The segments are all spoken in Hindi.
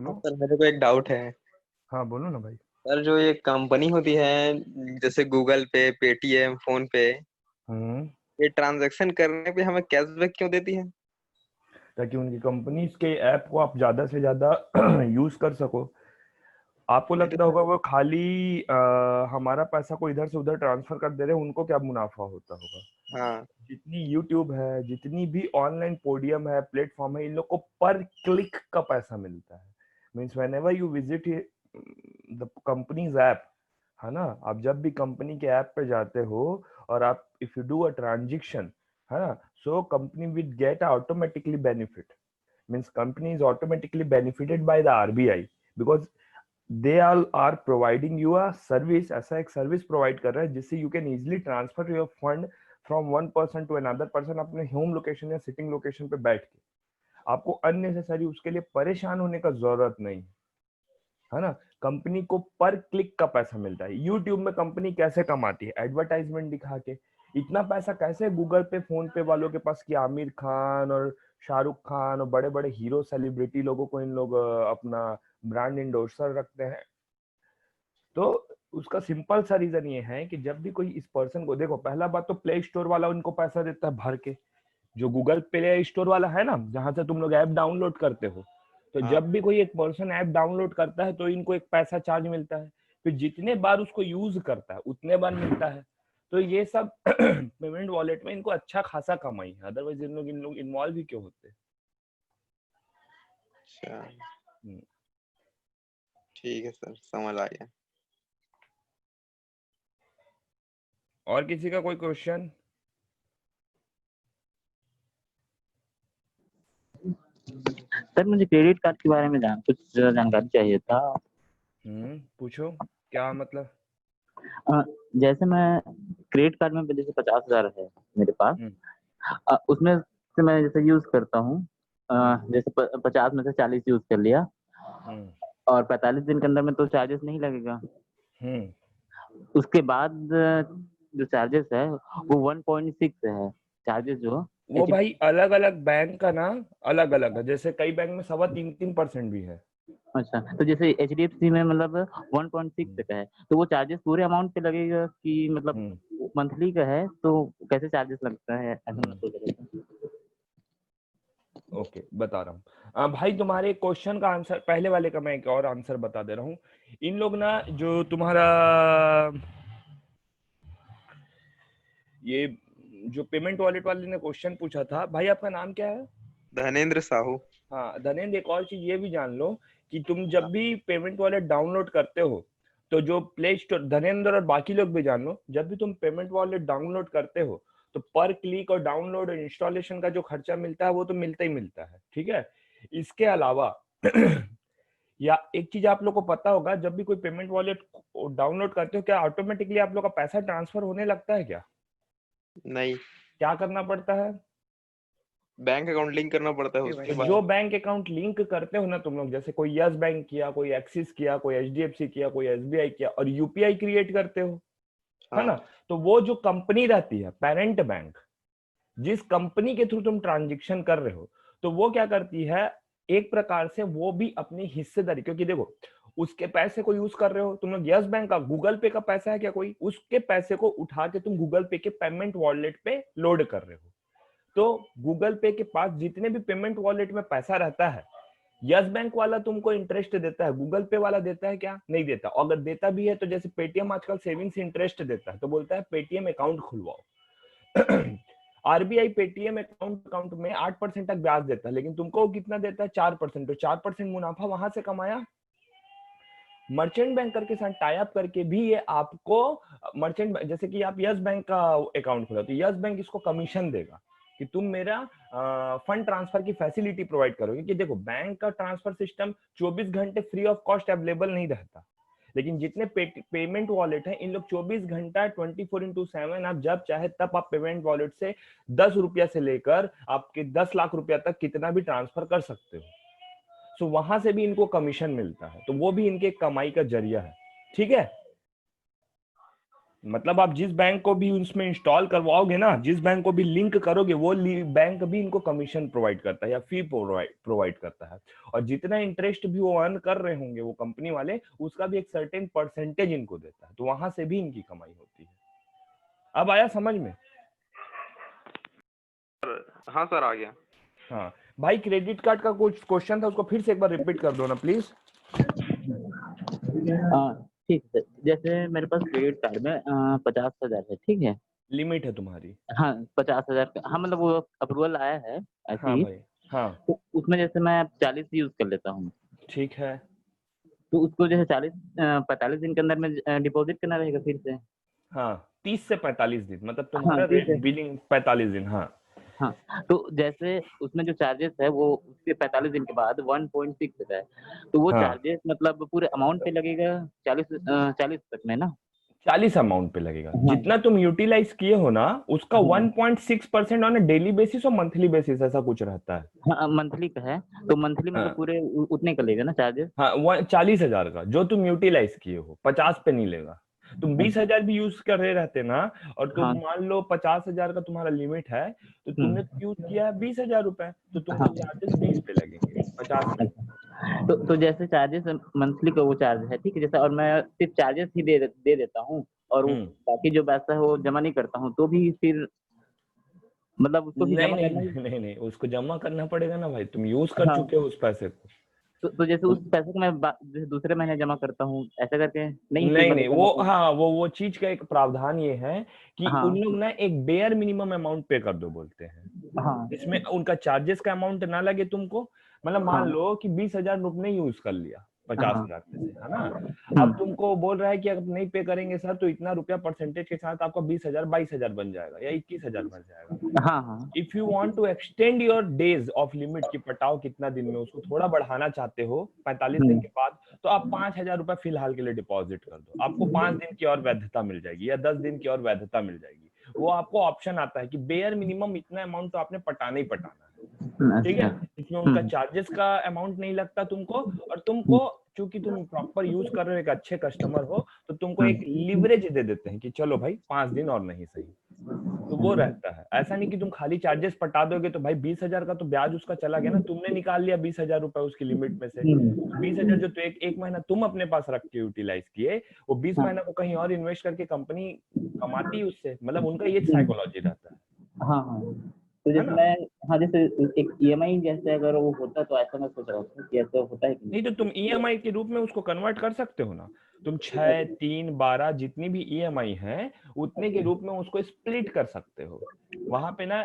बोलो। सर मेरे को एक डाउट है। हाँ बोलो ना भाई। सर जो ये कंपनी होती है जैसे गूगल पे, पेटीएम, फोन पे, हम्म। ये ट्रांजैक्शन करने पे हमें कैशबैक क्यों देती है? ताकि उनकी कंपनीज के ऐप को आप ज्यादा से ज्यादा यूज कर सको। आपको नहीं तो लगता होगा सर। वो खाली हमारा पैसा को इधर से उधर ट्रांसफर कर दे रहे हैं, उनको क्या मुनाफा होता होगा। हाँ। जितनी यूट्यूब है, जितनी भी ऑनलाइन पोडियम है, प्लेटफॉर्म है, इन लोग को पर क्लिक का पैसा मिलता है। Means when ever you visit the companies app, है ना, आप जब भी कंपनी के ऐप पे जाते हो और आप if you do a transaction, है ना, so company will get automatically benefit. Means company is automatically benefited by the RBI, because they are providing you a service. ऐसा एक सर्विस प्रोवाइड कर रहा है जिससे you can easily transfer your fund from one person to another person अपने होम लोकेशन या सिटिंग लोकेशन पे बैठ के। आपको अननेसेसरी उसके लिए परेशान होने का जरूरत नहीं, है ना। कंपनी को पर क्लिक का पैसा मिलता है। यूट्यूब में कंपनी कैसे कमाती है? एडवर्टाइजमेंट दिखा के। इतना पैसा कैसे गूगल पे, फोन पे वालों के पास कि आमिर खान और शाहरुख खान और बड़े बड़े हीरो सेलिब्रिटी लोगों को इन लोग अपना ब्रांड इंडोर्सर रखते हैं। तो उसका सिंपल सा रीजन ये है कि जब भी कोई इस पर्सन को देखो, पहला बात तो प्ले स्टोर वाला उनको पैसा देता है भर के। जो गूगल प्ले स्टोर वाला है ना, जहां से तुम लोग ऐप डाउनलोड करते हो, तो हाँ। जब भी कोई एक पर्सन ऐप डाउनलोड करता है तो इनको एक पैसा चार्ज मिलता है। फिर जितने बार उसको यूज करता है उतने बार मिलता है। तो ये सब पेमेंट वॉलेट में इनको अच्छा खासा कमाई है, अदरवाइज इन लोग इन्वॉल्व ही क्यों होते। अच्छा। हम्म। ठीक है सर, समझ आ गया। और किसी का कोई क्वेश्चन? सर मुझे क्रेडिट कार्ड के बारे में कुछ जानकारी चाहिए था। पूछो, क्या मतलब? जैसे मैं क्रेडिट कार्ड में जैसे 50,000 है मेरे पास। हम्म। उसमें से मैं जैसे यूज करता हूँ, हम्म। जैसे 50 में से 40 यूज कर लिया हम्म। और 45 दिन के अंदर में तो चार्जेस नहीं लगेगा। हम्म। उसके बाद जो चार्जेस है वो 1.6 है चार्जेस जो वो एच। भाई अलग अलग बैंक का ना, अलग अलग है। जैसे कई बैंक में 3.5% भी है। अच्छा, तो जैसे एचडीएफसी में मतलब 1.6 हम्म। का है, तो वो चार्जेस पूरे अमाउंट पे लगेगा कि मतलब हम्म। मंथली का है तो कैसे चार्जेस लगता है ऐसा मैं हम्म। सोच रहा था। ओके, बता रहा हूँ। भाई तुम्हारे क्वेश्चन का आंसर, पहले वाले का मैं एक और आंसर बता दे रहा हूँ। इन लोग ना, जो तुम्हारा ये जो पेमेंट वॉलेट वाले ने क्वेश्चन पूछा था, भाई आपका नाम क्या है? धनेंद्र साहू। हाँ धनेंद्र, एक और चीज ये भी जान लो कि तुम हाँ। जब भी पेमेंट वॉलेट डाउनलोड करते हो, तो जो प्ले स्टोर, धनेंद्र और बाकी लोग भी जान लो, जब भी तुम पेमेंट वॉलेट डाउनलोड करते हो तो पर क्लिक और डाउनलोड और इंस्टॉलेशन का जो खर्चा मिलता है वो तो मिलता ही मिलता है, ठीक है। इसके अलावा या एक चीज आप लोग को पता होगा, जब भी कोई पेमेंट वॉलेट डाउनलोड करते हो, क्या ऑटोमेटिकली आप लोग का पैसा ट्रांसफर होने लगता है क्या? नहीं, क्या करना पड़ता है? बैंक अकाउंट लिंक करना पड़ता है उसके तो बाद। जो बैंक अकाउंट लिंक करते हो ना तुम लोग, जैसे कोई यस बैंक किया, कोई एक्सिस किया, कोई एचडीएफसी किया, कोई एसबीआई किया, और यूपीआई क्रिएट करते हो, है हाँ। ना, तो वो जो कंपनी रहती है पेरेंट बैंक, जिस कंपनी के थ्रू तुम ट्रांजेक्शन कर रहे हो, तो वो क्या करती है, एक प्रकार से वो भी अपनी हिस्सेदारी, क्योंकि देखो उसके पैसे को यूज कर रहे हो तुम लोग, यस बैंक का गूगल पे का पैसा है क्या कोई, उसके पैसे को उठा के तुम गूगल पे के पेमेंट वॉलेट पे लोड कर रहे हो। तो गूगल पे के पास जितने भी पेमेंट वॉलेट में पैसा रहता है, यस बैंक वाला तुमको इंटरेस्ट देता है, गूगल पे वाला देता है क्या? नहीं देता। अगर देता भी है तो जैसे पेटीएम आजकल सेविंग्स इंटरेस्ट देता है, तो बोलता है पेटीएम अकाउंट खुलवाओ। आरबीआई पेटीएम अकाउंट में 8% तक ब्याज देता है, लेकिन तुमको कितना देता है? 4%। तो 4% मुनाफा वहां से कमाया। मर्चेंट बैंकर के साथ टाई अप करके भी ये आपको मर्चेंट, जैसे कि आप यस बैंक का अकाउंट खोला तो यस बैंक इसको कमीशन देगा कि तुम मेरा फंड ट्रांसफर की फैसिलिटी प्रोवाइड करोगे। कि देखो बैंक का ट्रांसफर सिस्टम 24 घंटे फ्री ऑफ कॉस्ट अवेलेबल नहीं रहता, लेकिन जितने पेमेंट वॉलेट है इन लोग 24 घंटा 24/7, आप जब चाहे तब आप पेमेंट वॉलेट से 10 रुपया से लेकर आपके 10 लाख रुपया तक कितना भी ट्रांसफर कर सकते हो। सो वहां से भी इनको कमीशन मिलता है, तो वो भी इनके कमाई का जरिया है, ठीक है। मतलब आप जिस बैंक को भी उसमें इंस्टॉल करवाओगे ना, जिस बैंक को भी लिंक करोगे, वो बैंक भी इनको कमीशन प्रोवाइड करता है या फी प्रोवाइड करता है। और जितना इंटरेस्ट भी वो अर्न कर रहे होंगे वो कंपनी वाले, उसका भी एक सर्टेन परसेंटेज इनको देता है, तो वहां से भी इनकी कमाई होती है। अब आया समझ में? हाँ सर, आ गया। हाँ भाई, क्रेडिट कार्ड का कुछ क्वेश्चन था, उसको फिर से एक बार रिपीट कर दो ना प्लीज। ठीक है। जैसे मेरे पास क्रेडिट कार्ड में 50,000 है, ठीक है। लिमिट है तुम्हारी? हाँ 50,000 हाँ, मतलब वो अप्रूवल आया है ऐसे हाँ ही। भाई। हाँ तो उसमें जैसे मैं 40 यूज कर लेता हूँ, ठीक है। तो उसको जैसे 45 दिन के अंदर में डिपॉजिट करना रहेगा फिर से। हाँ 30 से 45 दिन, मतलब हाँ तुम्हारा ठीक है। बिलिंग 45 दिन। हाँ हाँ, तो जैसे उसमें जो चार्जेस है वो उसके 45 दिन के बाद 1.6 है, तो वो हाँ चार्जेस मतलब पूरे अमाउंट पे लगेगा 40 तक में ना। 40 अमाउंट पे लगेगा, हाँ जितना तुम यूटिलाइज किए हो ना उसका हाँ 1.6% ऑन डेली बेसिस और मंथली बेसिस ऐसा कुछ रहता है। हाँ, मंथली का है, तो मंथली मतलब हाँ पूरे उतने का लेगा ना चार्जेस। हाँ 40,000 का जो तुम यूटिलाइज किए हो, 50 पे नहीं लेगा। तुम 20,000 भी यूज कर रहे रहते ना, और तुम हाँ। मान लो 50,000 का तुम्हारा लिमिट है, तो तुमने यूज किया है 20,000 रुपए, तो तुमको हाँ चार्जेस 20 पे लगेंगे, 50 पे। तो जैसे चार्जेस मंथली का वो चार्ज है, ठीक है, जैसे और मैं सिर्फ चार्जेस ही दे देता हूँ और वो हम्म। बाकी जो पैसा है वो जमा नहीं करता हूँ, तो भी फिर मतलब उसको भी नहीं जमा नहीं करना ही। नहीं नहीं, उसको जमा करना पड़ेगा ना भाई, तुम यूज कर हाँ, चुके हो उस पैसे को। तो जैसे उस तुम पैसे को मैं जैसे दूसरे महीने जमा करता हूँ ऐसा करके नहीं फिर नहीं मतलब नहीं, करना वो चाहिए। हाँ वो चीज का एक प्रावधान ये है कि उन हाँ लोग ना एक बेयर मिनिमम अमाउंट पे कर दो बोलते हैं, हाँ जिसमें उनका चार्जेस का अमाउंट ना लगे तुमको। मतलब मान हाँ लो कि 20,000 तुमने यूज कर लिया हाँ। 50,000 में से, है ना। अब हम्म। तुमको बोल रहा है कि अगर नहीं पे करेंगे सर तो इतना रुपया परसेंटेज के साथ आपका 20,000 22,000 बन जाएगा या 21,000 बन जाएगा। हाँ हाँ if you want to extend your days of limit की पटाओ कितना दिन में, उसको थोड़ा बढ़ाना चाहते हो 45 दिन हम्म के बाद, तो आप 5,000 रुपए फिलहाल के लिए डिपॉजिट कर दो, आपको 5 दिन की और वैधता मिल जाएगी या 10 दिन की और वैधता मिल जाएगी। वो आपको ऑप्शन आता है कि बेयर मिनिमम इतना अमाउंट तो आपने पटाना ही पटाना है। ठीक अच्छा। है, इसमें उनका चार्जेस का अमाउंट नहीं लगता तुमको, और तुमको चूंकि तुम प्रॉपर यूज कर रहे हो, एक अच्छे कस्टमर हो, तो तुमको एक लिवरेज दे देते हैं कि चलो भाई 5 दिन और नहीं सही, तो वो रहता है। ऐसा नहीं कि तुम खाली चार्जेस पटा दोगे तो भाई 20,000 का तो ब्याज उसका चला गया ना, तुमने निकाल लिया 20,000 रुपए उसकी लिमिट में से, तो 20,000 जो तो एक महीना तुम अपने पास रख के यूटिलाइज किए, वो 20 महीना को कहीं और इन्वेस्ट करके कंपनी कमाती है उससे, मतलब उनका ये साइकोलॉजी रहता हाँ हाँ, तो है जैसे ना। मैं, हाँ जैसे एक ईएमआई जैसे अगर वो होता तो ऐसा मैं सोच रहा हूँ कि ऐसा होता है कि नहीं तो तुम ईएमआई के रूप में उसको कन्वर्ट कर सकते हो ना, तुम 6, 3, 12 जितनी भी ईएमआई है उतने के रूप में उसको स्प्लिट कर सकते हो। वहां पे ना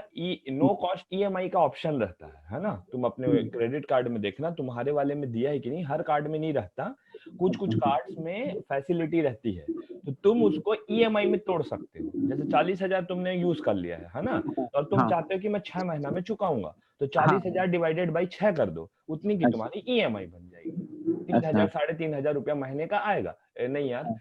नो कॉस्ट ईएमआई का ऑप्शन रहता है ना। तुम अपने क्रेडिट कार्ड में देखना, तुम्हारे वाले में दिया है कि नहीं, हर कार्ड में नहीं रहता, कुछ कुछ कार्ड्स में फैसिलिटी रहती है, तो तुम उसको ईएमआई में तोड़ सकते हो। जैसे 40,000 तुमने यूज कर लिया है ना, और तुम हाँ चाहते हो कि मैं 6 महीना में चुकाऊंगा, तो हाँ 40,000 डिवाइडेड बाई 6 कर दो, उतनी की अच्छा तुम्हारी ईएमआई बन जाएगी। अच्छा 3,000 3,500 रुपया महीने का आएगा। नहीं यार, हाँ,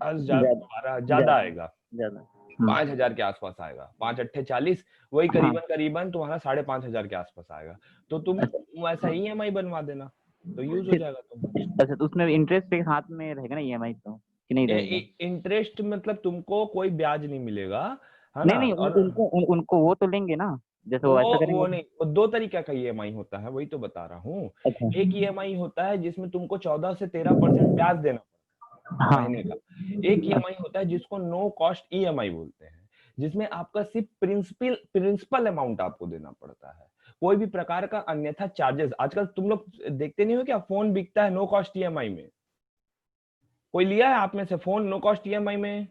50,000 ज्यादा तुम्हारा ज्यादा ज्यादा आएगा, ज्यादा 5,000 के आसपास आएगा, 5 अट्ठे 40, वही हाँ करीबन करीबन तुम्हारा 5,500 के आसपास आएगा। तो तुम अच्छा। वैसा ईएमआई बनवा देना, तो यूज हो फिर जाएगा तुम्हारा। अच्छा, तो उसमें इंटरेस्ट के साथ में रहेगा ना ईएमआई तो, कि नहीं रहेगा? इंटरेस्ट मतलब तुमको कोई ब्याज नहीं मिलेगा, है नहीं ना। नहीं, और उनको वो तो लेंगे ना, जैसे वो ऐसा वो करेंगे नहीं, वो दो तरीके का ईएमआई होता है, वही तो बता रहा हूँ। अच्छा। एक ईएमआई होता है जिसमें तुमको 14 से 13% ब्याज देना हाँ महीने का। एक ईएमआई होता है जिसको नो कॉस्ट ईएमआई बोलते हैं, जिसमें आपका सिर्फ प्रिंसिपल अमाउंट आपको देना पड़ता है, कोई भी प्रकार का अन्यथा चार्जेस। आजकल तुम लोग देखते नहीं हो क्या, फोन बिकता है नो कॉस्ट ईएमआई में? कोई लिया है आप में से फोन नो कॉस्ट ईएमआई में?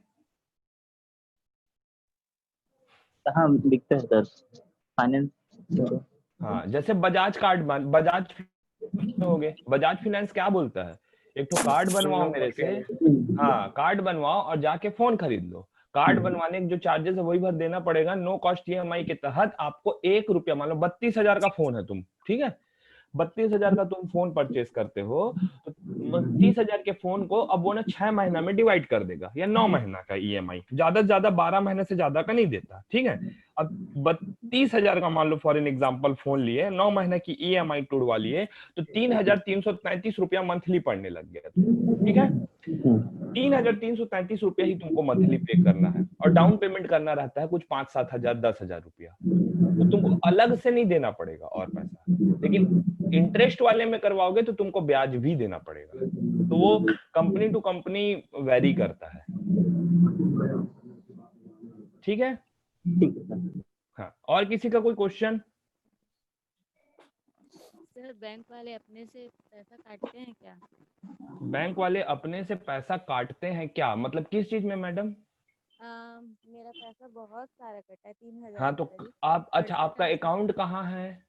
हाँ, दिखता है सर, फाइनेंस। हाँ, जैसे बजाज कार्ड बजाज हो गए, बजाज फाइनेंस क्या बोलता है, एक तो कार्ड बनवाओ मेरे से, हाँ कार्ड बनवाओ और जाके फोन खरीद लो। कार्ड बनवाने के जो चार्जेस है वही भर देना पड़ेगा, नो कॉस्ट ईएमआई के तहत आपको 1 रुपया, मान लो 32,000 का फोन है तुम, ठीक है, 32,000 का तुम फोन परचेस करते हो तो 30,000 के फोन को अब वो ना 6 महीना में डिवाइड कर देगा या 9 महीना का ईएमआई, ज्यादा से ज्यादा 12 महीने से ज्यादा का नहीं देता, ठीक है। अब 32,000 का मान लो फॉर एन एग्जाम्पल फोन लिए, 9 महीने की ईएमआई टुड़वा लिए, तो 3,333 रुपया मंथली पड़ने लग गया, ठीक है। 3,333 रुपया ही तुमको मंथली पे करना है और डाउन पेमेंट करना रहता है कुछ 5-7 हजार 10,000 रुपया, तो तुमको अलग से नहीं देना पड़ेगा और पैसा। लेकिन इंटरेस्ट वाले में करवाओगे तो तुमको ब्याज भी देना पड़ेगा, तो वो कंपनी टू कंपनी वेरी करता है, ठीक है। ठीक है सर। हाँ, और किसी का कोई क्वेश्चन? सर बैंक वाले अपने से पैसा काटते हैं क्या? बैंक वाले अपने से पैसा काटते हैं क्या, मतलब किस चीज में मैडम? मेरा पैसा बहुत सारा कटा है, 3,000 हाँ तो करीब। आप, अच्छा और आपका अकाउंट कहाँ है?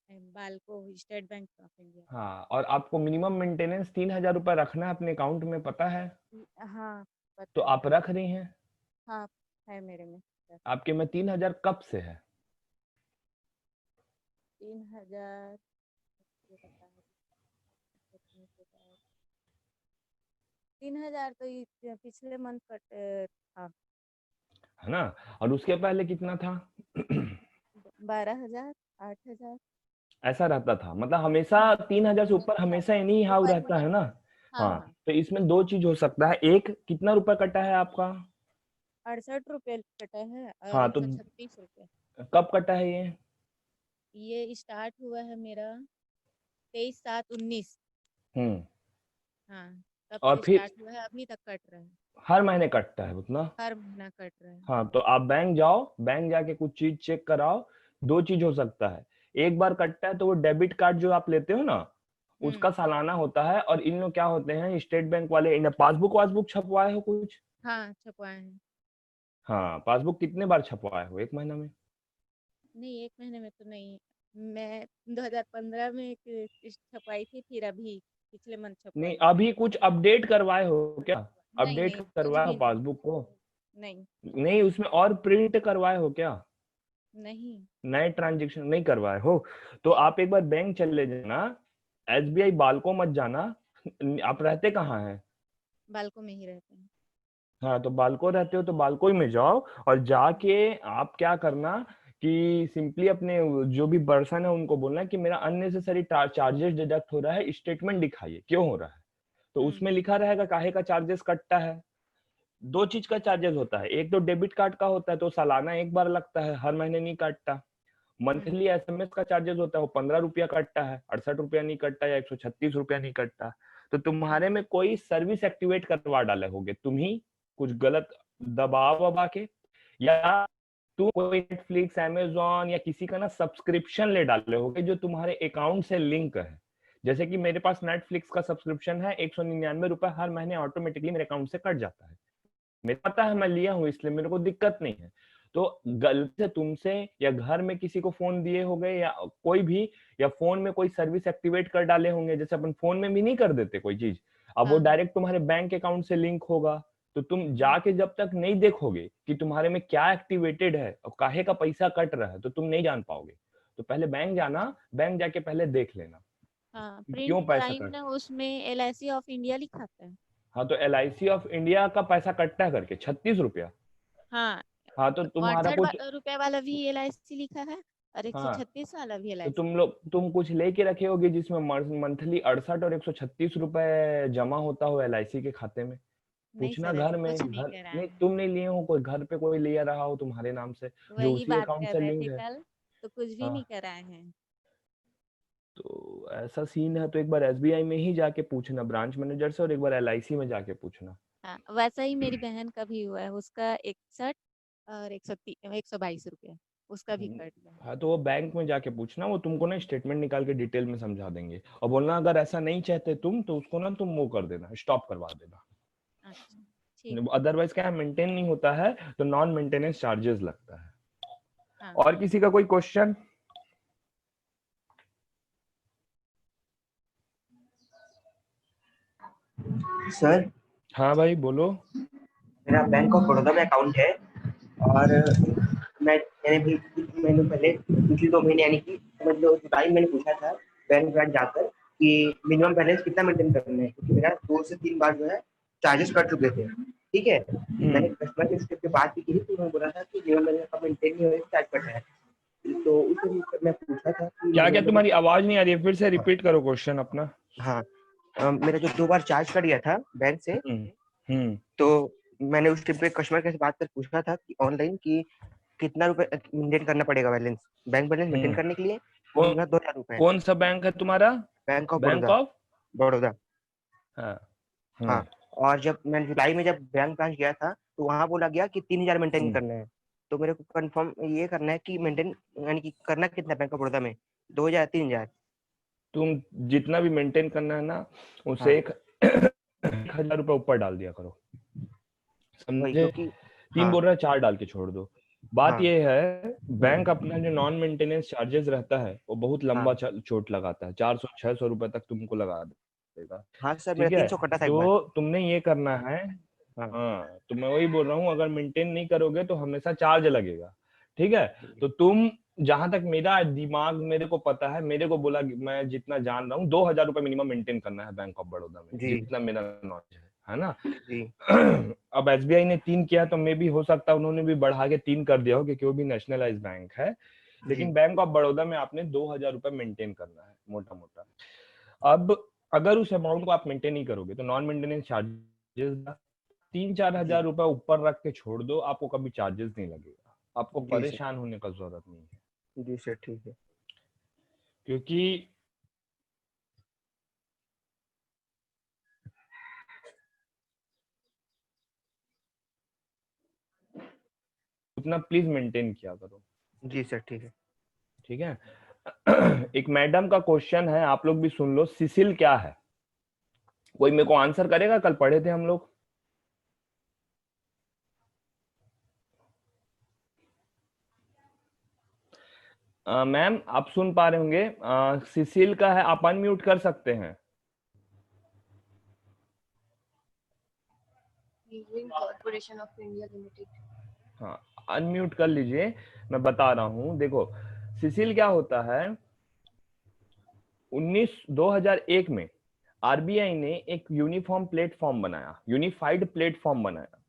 बालको स्टेट बैंक ऑफ इंडिया। हाँ, और आपको मिनिमम मेंटेनेंस 3,000 रुपया रखना है अपने अकाउंट में, पता है? हाँ तो पता है। आप रख रही हैं? हाँ है मेरे में। आपके में 3,000 कब से है? 3,000 3,000 तो पिछले मंथ कट था, है ना। और उसके पहले कितना था? 12,000 8,000 ऐसा रहता था, मतलब हमेशा 3,000 से ऊपर हमेशा एनी हाउ ऊपर रहता है ना। हाँ हाँ, हाँ। तो इसमें दो चीज हो सकता है, एक कितना रुपया कटा है आपका? 68 रुपये कटा है और हाँ, तो 136 रुपये। कब कटा है ये? ये स्टार्ट हुआ है मेरा 23/7/19। हाँ तब और से फिर स्टार्ट हुआ है, अभी तक कट रहा है, हर महीने कटता है उतना? हर महीना कट रहा है। हाँ, तो आप बैंक जाओ, बैंक जाके कुछ चीज चेक कराओ। दो चीज हो सकता है, एक बार कटता है तो वो डेबिट कार्ड जो आप लेते हो ना, उसका सालाना होता है। और इन लोग क्या होते हैं, स्टेट बैंक वाले, इन पासबुक वासबुक छपवाए हो कुछ? हाँ छपवाए हैं। हाँ, पासबुक कितने बार छपवाए हो एक महीना में? नहीं, एक महीने में तो नहीं, मैं 2015 में एक छपवाई थी, फिर अभी पिछले मंथ नहीं, छपवाई। अभी कुछ अपडेट करवाए हो क्या? नहीं अपडेट नहीं, कुछ करवाए हो भी नहीं। पासबुक को? नहीं नहीं, उसमें और प्रिंट करवाए हो क्या? नहीं नए ट्रांजेक्शन नहीं करवाए हो? तो नहीं। आप एक बार बैंक चले जाना, एसबीआई बालको मत जाना। आप रहते कहाँ हैं? बालको में ही रहते हैं। हाँ, तो बालको रहते हो तो बालको ही में जाओ, और जाके आप क्या करना कि सिंपली अपने जो भी पर्सन है उनको बोलना कि मेरा अननेसेसरी चार्जेस डिडक्ट हो रहा है, स्टेटमेंट दिखाइए क्यों हो रहा है। तो उसमें लिखा रहेगा काहे का चार्जेस कटता है। दो चीज का चार्जेस होता है, एक तो डेबिट कार्ड का होता है तो सालाना एक बार लगता है, हर महीने नहीं काटता। मंथली एसएमएस का चार्जेस होता है, वो 15 रुपया कटता है, 68 रुपया नहीं कटता या 136 रुपया नहीं कटता। तो तुम्हारे में कोई सर्विस एक्टिवेट करवा डाले होगे तुम ही, कुछ गलत दबा वबा के, या तुम कोई नेटफ्लिक्स अमेजोन या किसी का ना सब्सक्रिप्शन ले डाले होगे जो तुम्हारे अकाउंट से लिंक है। जैसे कि मेरे पास नेटफ्लिक्स का सब्सक्रिप्शन है, 199 रुपया हर महीने ऑटोमेटिकली मेरे अकाउंट से कट जाता है। मेरे पता है, मैं लिया हूँ इसलिए मेरे को दिक्कत नहीं है। तो गलती से तुमसे या घर में किसी को फोन दिए हो गए या कोई भी, या फोन में कोई सर्विस एक्टिवेट कर डाले होंगे, जैसे अपन फोन में भी नहीं कर देते कोई चीज, अब वो हाँ। डायरेक्ट तुम्हारे बैंक अकाउंट से लिंक होगा। तो तुम जाके जब तक नहीं देखोगे कि तुम्हारे में क्या एक्टिवेटेड है और काहे का पैसा कट रहा है, तो तुम नहीं जान पाओगे। तो पहले बैंक जाना, बैंक जाके पहले देख लेना हाँ कि प्रिंट क्यों पैसा कराई हूँ कट। ना, उसमें LIC ऑफ इंडिया लिखा था। हाँ, तो LIC ऑफ इंडिया का पैसा कटता है करके 36 रुपया। हाँ हाँ, तो तुम्हारा 68 कुछ, रुपए वाला भी LIC लिखा है और हाँ 136 वाला भी तो LIC। तुम कुछ लेके रखे होगे जिसमें मंथली 68 और 136 रुपए जमा होता हो LIC के खाते में। नहीं पूछना सर, घर ऐसा में, कुछ नहीं घर कराए नहीं, हैं। तुम नहीं लिए हो, कोई घर पे कोई लिया रहा हो तुम्हारे नाम से जो वही उसी बात अकाउंट कर से रहे लिंक थे है। कल, तो कुछ भी नहीं हाँ, कराए हैं। तो ऐसा सीन है, तो एक बार SBI में ही जाके पूछना ब्रांच मैनेजर से, और एक बार LIC में जाके पूछना। हाँ वैसा ही मेरी बहन का भी हुआ है, उसका 61 और 122 रुपये उसका भी कट गया। हाँ, तो वो बैंक में जाके पूछना, वो तुमको ना स्टेटमेंट निकाल के डिटेल में समझा देंगे, और बोलना अगर ऐसा नहीं चाहते तुम तो उसको ना तुम वो कर देना, स्टॉप करवा देना। अच्छा ठीक। अदरवाइज क्या है, मेंटेन नहीं होता है तो नॉन मेंटेनेंस चार्जेस लगता है। हाँ और किसी का कोई क्वेश्चन? सर, हाँ भाई बोलो। मेरा बैंक ऑफ बड़ौदा में अकाउंट है और मैंने भी कुछ महीनों पहले, पिछले 2 महीने यानी कि समझ लो जुलाई में मैंने पूछा था बैंक ब्रांच जाकर कि मिनिमम बैलेंस कितना मेंटेन करना है, क्योंकि मेरा 2 से 3 बार जो है चार्जेस कट चुके थे। ठीक है, मैंने कस्टमर के उसके बात भी की थी, तो उन्होंने बोला था कि मिनिमम बैलेंस का मेंटेन नहीं हो रहा, चार्ज कट है। तो उससे मैं पूछा था कि क्या क्या तुम्हारी आवाज नहीं आ रही है, फिर से रिपीट करो क्वेश्चन अपना। हाँ, मेरा जो 2 बार चार्ज कट गया था बैंक से, तो मैंने उस टाइम पे कस्टमर के से बात कर पूछा था कि ऑनलाइन कि कितना रुपए मेंटेन करना पड़ेगा बैलेंस, बैंक बैलेंस मेंटेन करने के लिए। कौन 2000 रुपए। कौन सा बैंक है तुम्हारा? Bank of bank Baroda. Of Baroda. हाँ। हाँ, और जब मैं जुलाई में जब बैंक ब्रांच गया था, तो वहां बोला गया कि 3000 मेंटेन करना है। तो मेरे को कंफर्म ये करना है कि मेंटेन यानी कि करना कितना बैंक ऑफ बड़ौदा में, 2000 3000? तुम जितना भी मेंटेन करना है ना, उसे हाँ। 1000 रुपए ऊपर डाल दिया करो, समझे? क्योंकि 3 हाँ, बोल रहा है 4 डाल के छोड़ दो। बात हाँ, ये है, बैंक अपना जो नॉन मेंटेनेंस चार्जेस रहता है वो बहुत लंबा चोट लगाता है, 400-600 रुपए तक तुमको लगा देगा। हाँ सर, ठीक मेरा है, 300 कटा था एक बार। तो तुमने ये करना है। हाँ। हाँ, तो मैं वही बोल रहा हूँ, अगर मेंटेन नहीं करोगे तो हमेशा चार्ज लगेगा। ठीक है, तो तुम, जहां तक मेरा दिमाग मेरे को पता है, मेरे को बोला, मैं जितना जान रहा हूँ 2000 रुपए मिनिमम मेंटेन करना है बैंक ऑफ बड़ौदा में, जी। जितना मेरा नॉलेज है ना। जी। अब एसबीआई ने 3 किया, तो मे भी हो सकता है उन्होंने भी बढ़ा के 3 कर दिया हो, क्योंकि वो भी नेशनलाइज बैंक है। लेकिन बैंक ऑफ बड़ौदा में आपने 2000 रुपए मेंटेन करना है मोटा मोटा। अब अगर उस अमाउंट को आप मेंटेन नहीं करोगे तो नॉन मेंटेनेंस चार्जेस 3-4 हजार रुपए ऊपर रख के छोड़ दो, आपको कभी चार्जेस नहीं लगेगा, आपको परेशान होने का जरूरत नहीं है। जी सर, ठीक है। क्योंकि उतना प्लीज मेंटेन किया करो। जी सर, ठीक है। ठीक है। एक मैडम का क्वेश्चन है, आप लोग भी सुन लो, सिसिल क्या है? कोई मेरे को आंसर करेगा? कल पढ़े थे हम लोग। मैम आप सुन पा रहे होंगे, सिसिल का है, आप अनम्यूट कर सकते हैं। Corporation of India limited. हाँ, अनम्यूट कर लीजिए, मैं बता रहा हूँ। देखो, सिसिल क्या होता है, 2001 में आरबीआई ने एक यूनिफॉर्म प्लेटफॉर्म बनाया, यूनिफाइड प्लेटफॉर्म बनाया।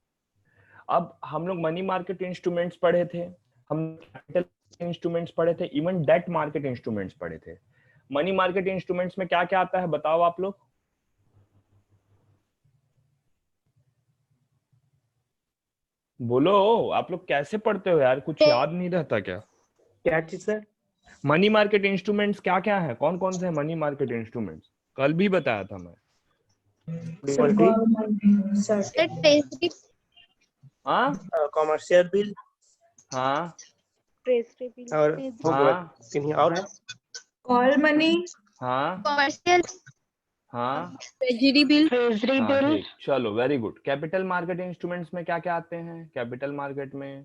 अब हम लोग मनी मार्केट इंस्ट्रूमेंट्स पढ़े थे, हम कैपिटल इंस्ट्रूमेंट्स पढ़े थे, इवन डेट मार्केट इंस्ट्रूमेंट्स पढ़े थे। मनी मार्केट इंस्ट्रूमेंट्स में क्या क्या आता है बताओ आप लोग? बोलो, आप लोग कैसे पढ़ते हो यार, कुछ याद नहीं रहता क्या? क्या चीज सर? मनी मार्केट इंस्ट्रूमेंट्स क्या क्या है, कौन कौन से मनी मार्केट इंस्ट्रूमेंट्स? कल भी बताया था मैं। हाँ, कॉमर्शियल बिल। हाँ, ट्रेजरी बिल और हाँ, किन्हीं और है? कॉल मनी, हाँ, कॉमर्शियल हाँ, ट्रेजरी बिल हाँ, ठीक, चलो very good. Capital market instruments में क्या क्या आते हैं? कैपिटल मार्केट में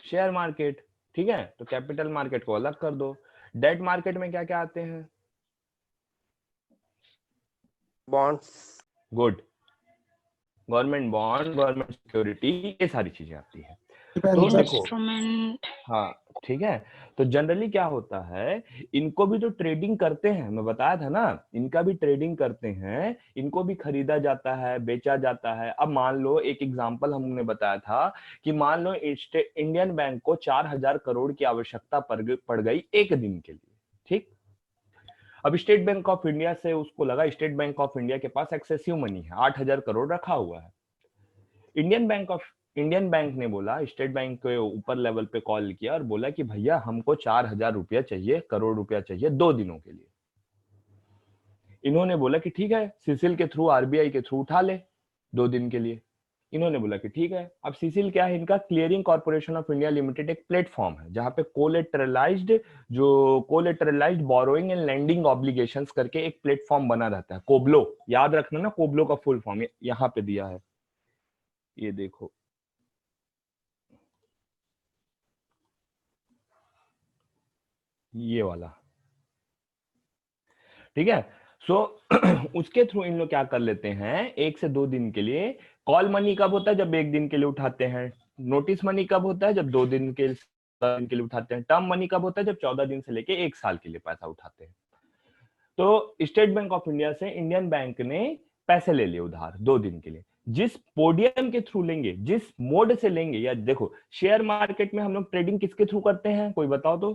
शेयर मार्केट, ठीक है, तो कैपिटल मार्केट को अलग कर दो। डेट मार्केट में क्या क्या आते हैं? Bonds. Good, government bond, government security, ये सारी चीजें आती है। तो देखो, हाँ ठीक है, तो जनरली क्या होता है, इनको भी तो ट्रेडिंग करते हैं, मैं बताया था ना, इनका भी ट्रेडिंग करते हैं, इनको भी खरीदा जाता है, बेचा जाता है। अब मान लो, एक एग्जांपल हमने बताया था कि मान लो इंडियन बैंक को 4000 करोड़ की आवश्यकता पड़ गई एक दिन के लिए, ठीक। अब स्टेट बैंक ऑफ इंडिया से उसको लगा, स्टेट बैंक ऑफ इंडिया के पास एक्सेसिव मनी है, 8000 करोड़ रखा हुआ है। इंडियन बैंक ने बोला, स्टेट बैंक के ऊपर लेवल पे कॉल किया और बोला कि भैया हमको 4000 रुपया चाहिए, करोड़ रुपया चाहिए 2 दिनों के लिए। इन्होंने बोला कि ठीक है, सीसिल के थ्रू, आरबीआई के थ्रू उठा ले 2 दिन के लिए। इन्होंने बोला कि ठीक है। अब सीसिल क्या है, इनका clearing corporation of India limited एक प्लेटफॉर्म है, जहां पे कोलेटरलाइज्ड बोरोइंग एंड लैंडिंग ऑब्लिगेशंस करके एक प्लेटफॉर्म बना रहता है, कोबलो, याद रखना ना, कोबलो का फुल फॉर्म यहाँ पे दिया है, ये देखो, ये वाला, ठीक है। सो उसके थ्रू इन लोग क्या कर लेते हैं, 1 से 2 दिन के लिए। कॉल मनी कब होता है? जब 1 दिन के लिए उठाते हैं। नोटिस मनी कब होता है? जब 2 दिन के दिन के लिए उठाते हैं। टर्म मनी कब होता है? जब 14 दिन से लेके 1 साल के लिए पैसा उठाते हैं। तो स्टेट बैंक ऑफ इंडिया से इंडियन बैंक ने पैसे ले लिए उधार 2 दिन के लिए। जिस पोडियम के थ्रू लेंगे, जिस मोड से लेंगे, या देखो शेयर मार्केट में हम लोग ट्रेडिंग किसके थ्रू करते हैं, कोई बताओ तो,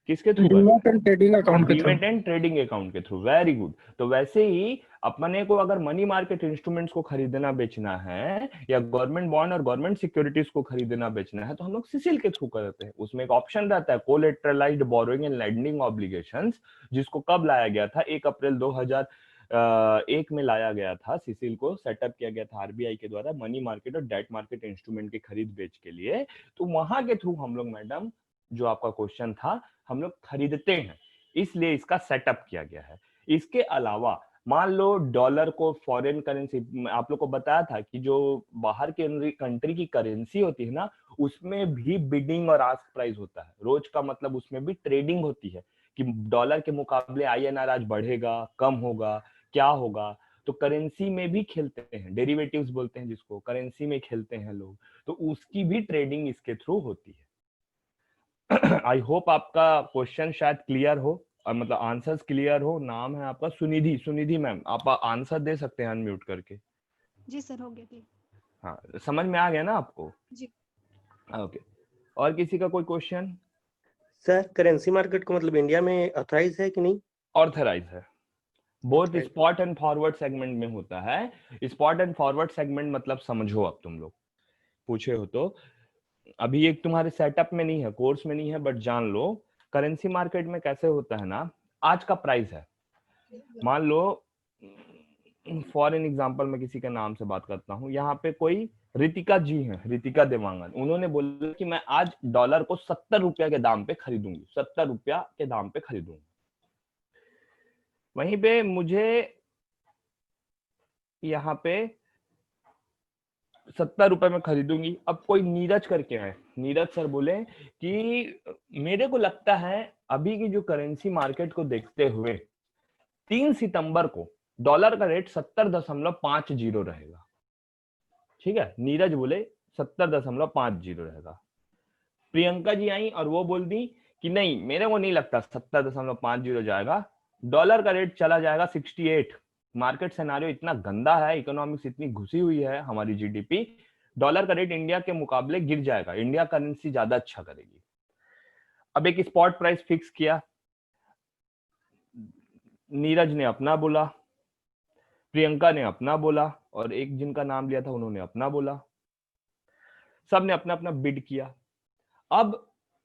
किसके थ्रू करते हैं? डीमैट एंड ट्रेडिंग अकाउंट के through. Demat and trading account के थ्रू। Very good. तो वैसे ही अपने को अगर मनी मार्केट इंस्ट्रूमेंट्स को खरीदना बेचना है, या गवर्नमेंट बॉन्ड और गवर्नमेंट सिक्योरिटीज को खरीदना बेचना है, तो हम लोग सीसीएल के थ्रू करते हैं। उसमें एक ऑप्शन रहता है कोलेटरलाइज्ड बोरोइंग एंड लेंडिंग ऑब्लिगेशंस, जिसको कब लाया गया था? 1 अप्रैल 2001 में लाया गया था। सीसीएल को सेटअप किया गया था आरबीआई के द्वारा मनी मार्केट और डेट मार्केट इंस्ट्रूमेंट के खरीद बेच के लिए। तो वहां के थ्रू हम लोग, मैडम जो आपका क्वेश्चन था, हम लोग खरीदते हैं, इसलिए इसका सेटअप किया गया है। इसके अलावा मान लो डॉलर को फॉरेन करेंसी, आप लोग को बताया था कि जो बाहर के कंट्री की करेंसी होती है ना, उसमें भी बिडिंग और आस्क प्राइस होता है रोज का, मतलब उसमें भी ट्रेडिंग होती है कि डॉलर के मुकाबले आईएनआर आज बढ़ेगा, कम होगा, क्या होगा। तो करेंसी में भी खेलते हैं, डेरिवेटिव्स बोलते हैं जिसको, करेंसी में खेलते हैं लोग, तो उसकी भी ट्रेडिंग इसके थ्रू होती है। आई होप आपका क्वेश्चन शायद क्लियर हो, और मतलब आंसर्स क्लियर हो। नाम है आपका सुनिधि। सुनिधि मैम, आप आंसर दे सकते हैं अनम्यूट करके। जी सर, हो गया क्लियर। हाँ, समझ में आ गया ना आपको? जी। ओके, और किसी का कोई क्वेश्चन? सर करेंसी मार्केट को मतलब इंडिया में ऑथराइज है कि नहीं? ऑथराइज है, both Authorized. Spot and forward segment में होता है। स्पॉट एंड फॉरवर्ड सेगमेंट मतलब समझो, अब तुम लोग पूछे हो तो अभी एक तुम्हारे सेटअप में नहीं है, कोर्स में नहीं है, बट जान लो करेंसी मार्केट में कैसे होता है ना। आज का प्राइस है, मान लो फॉर एन एग्जांपल मैं किसी के नाम से बात करता हूँ, यहाँ पे कोई रितिका जी हैं, रितिका देवांगन, उन्होंने बोला कि मैं आज डॉलर को 70 रुपया के दाम पे खरीदूंगी, 70 रुपया के दाम पे खरीदूंगी। वहीं पे मुझे यहाँ पे 70 रुपए में खरीदूंगी। अब कोई नीरज करके आए, नीरज सर बोले कि मेरे को लगता है अभी की जो करेंसी मार्केट को देखते हुए 3 सितंबर को डॉलर का रेट 70.50 रहेगा। ठीक है, नीरज बोले 70.50 रहेगा। प्रियंका जी आई और वो बोल दी कि नहीं, मेरे को नहीं लगता 70.50 जाएगा, डॉलर का रेट चला जाएगा 68। मार्केट सिनेरियो इतना गंदा है, इकोनॉमिक्स इतनी घुसी हुई है, हमारी जीडीपी, डॉलर का रेट इंडिया के मुकाबले गिर जाएगा, इंडिया करेंसी ज्यादा अच्छा करेगी। अब एक स्पॉट प्राइस फिक्स किया, नीरज ने अपना बोला, प्रियंका ने अपना बोला, और एक जिनका नाम लिया था उन्होंने अपना बोला। सब ने अपना अपना बिड किया। अब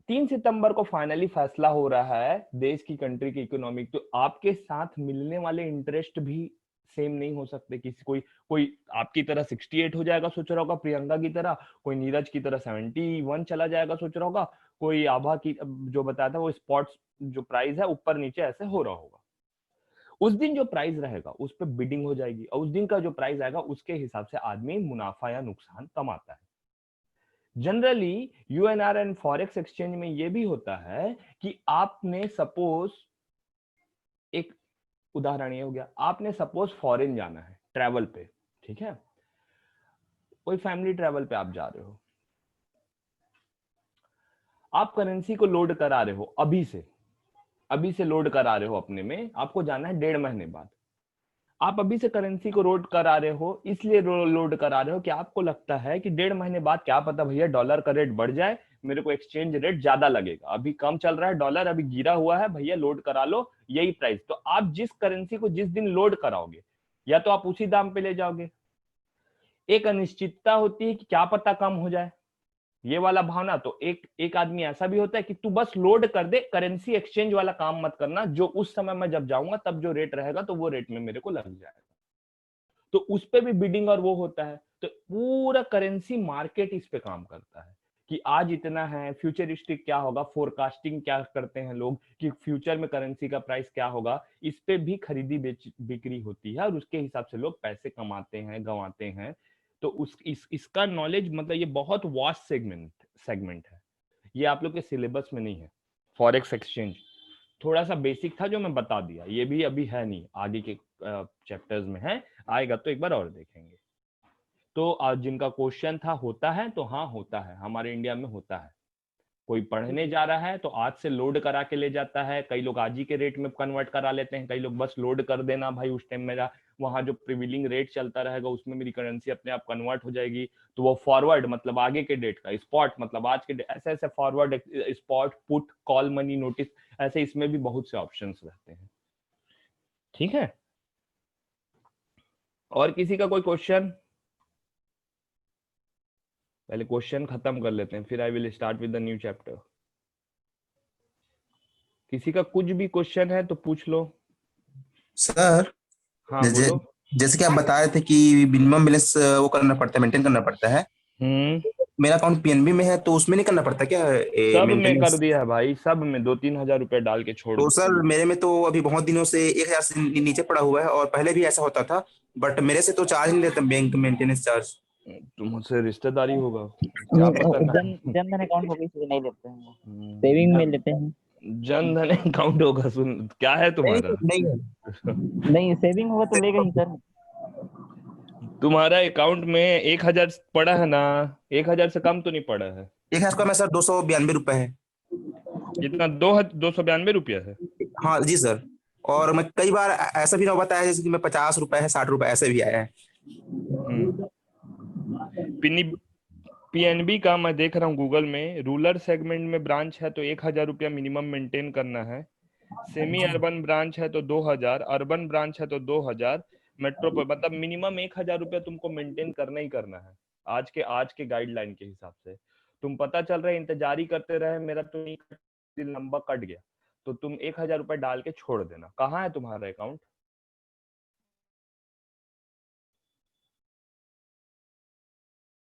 3 सितंबर को फाइनली फैसला हो रहा है देश की, कंट्री की इकोनॉमिक। तो आपके साथ मिलने वाले इंटरेस्ट भी सेम नहीं हो सकते। किसी कोई आपकी तरह 68 हो जाएगा सोच रहा होगा, प्रियंका की तरह, कोई नीरज की तरह 71 चला जाएगा सोच रहा होगा, कोई आभा की जो बताया था वो स्पॉट्स जो प्राइस है ऊपर नीचे ऐसे हो रहा होगा। उस दिन जो प्राइस रहेगा उस पर बिडिंग हो जाएगी, और उस दिन का जो प्राइस आएगा उसके हिसाब से आदमी मुनाफा या नुकसान कमाता है। जनरली यूएनआर एंड फॉरेक्स एक्सचेंज में ये भी होता है कि आपने सपोज, एक उदाहरण ये हो गया, आपने सपोज फॉरेन जाना है ट्रैवल पे, ठीक है, कोई फैमिली ट्रैवल पे आप जा रहे हो, आप करेंसी को लोड करा रहे हो, अभी से लोड करा रहे हो अपने में, आपको जाना है 1.5 महीने बाद। आप अभी से करेंसी को लोड करा रहे हो, इसलिए लोड करा रहे हो कि आपको लगता है कि 1.5 महीने बाद क्या पता भैया डॉलर का रेट बढ़ जाए, मेरे को एक्सचेंज रेट ज्यादा लगेगा, अभी कम चल रहा है डॉलर, अभी गिरा हुआ है, भैया लोड करा लो, यही प्राइस। तो आप जिस करेंसी को जिस दिन लोड कराओगे, या तो आप उसी दाम पे ले जाओगे। एक अनिश्चितता होती है कि क्या पता कम हो जाए, ये वाला भावना। तो एक आदमी ऐसा भी होता है कि तू बस लोड कर दे, करेंसी एक्सचेंज वाला काम मत करना, जो उस समय मैं जब जाऊंगा तब जो रेट रहेगा तो वो रेट में मेरे को लग जाएगा। तो उस पे भी बिडिंग और वो होता है। तो पूरा करेंसी मार्केट इस पे काम करता है कि आज इतना है, फ्यूचरिस्टिक क्या होगा, फोरकास्टिंग क्या करते हैं लोग कि फ्यूचर में करेंसी का प्राइस क्या होगा, इस पे भी खरीदी बिक्री होती है, और उसके हिसाब से लोग पैसे कमाते हैं, गंवाते हैं। तो इसका नॉलेज मतलब ये बहुत वास्ट सेगमेंट है, ये आप लोग के सिलेबस में नहीं है। फॉरेक्स एक्सचेंज थोड़ा सा बेसिक था जो मैं बता दिया, ये भी अभी है नहीं, आगे के चैप्टर्स में है, आएगा तो एक बार और देखेंगे। तो आज जिनका क्वेश्चन था होता है, तो हाँ होता है, हमारे इंडिया में होता है। कोई पढ़ने जा रहा है तो आज से लोड करा के ले जाता है, कई लोग आज ही के रेट में कन्वर्ट करा लेते हैं, कई लोग बस लोड कर देना भाई, उस टाइम मेरा वहां जो प्रिविलिंग रेट चलता रहेगा उसमें मेरी करेंसी अपने आप कन्वर्ट हो जाएगी, तो वो फॉरवर्ड मतलब आगे के डेट का, स्पॉट मतलब आज के ऐसे ऐसे forward, spot, put, call money, notice, ऐसे इसमें भी बहुत से ऑप्शंस रहते हैं। ठीक है, और किसी का कोई क्वेश्चन? पहले क्वेश्चन खत्म कर लेते हैं, फिर I will start with the new chapter. किसी का कुछ भी क्वेश्चन है तो पूछ लो। सर हाँ बोलो। जैसे कि आप बता रहे थे कि मिनिमम बैलेंस वो करना पड़ता है, मेंटेन करना पड़ता है। मेरा अकाउंट पीएनबी में है तो उसमें नहीं करना पड़ता क्या सब में मेंटेनेंस? कर दिया है भाई, सब में 2-3 हजार रुपए डाल के छोड़ तो दो। सर मेरे में तो अभी बहुत दिनों से 1000 से नीचे पड़ा हुआ है, और पहले भी ऐसा होता था, बट मेरे से तो चार्ज नहीं लेता बैंक मेंटेनेंस चार्ज। तुमसे रिश्तेदारी होगा, क्या पता ना। जन धन अकाउंट होगी इसलिए नहीं लेते हैं, सेविंग में लेते हैं। जन धन अकाउंट होगा, सुन क्या है तुम्हारा? नहीं सेविंग होगा तो लेगा ही सर। तुम्हारा अकाउंट में 1000 पड़ा है ना, 1000 से कम तो नहीं पड़ा है? 1000 का में सर 292 रुपए है। कितना? 292 रुपया है? हाँ जी सर, और मैं कई बार ऐसा भी नौबत आया है जैसे कि मैं 50 रुपए है, 60 रुपए ऐसे भी आया है। पीएनबी का मैं देख रहा हूँ गूगल में, रूरल सेगमेंट में ब्रांच है तो 1000 रुपया मिनिमम मेंटेन करना है, सेमी अर्बन ब्रांच है तो 2000, अर्बन ब्रांच है तो 2000, मेट्रो पर मतलब मिनिमम 1000 रुपया तुमको मेंटेन करना ही करना है आज के गाइडलाइन के हिसाब से। तुम पता चल रहा है इंतजार ही करते रहे, मेरा तो नहीं लंबा कट गया, तो तुम 1000 रुपया डाल के छोड़ देना। कहाँ है तुम्हारा अकाउंट?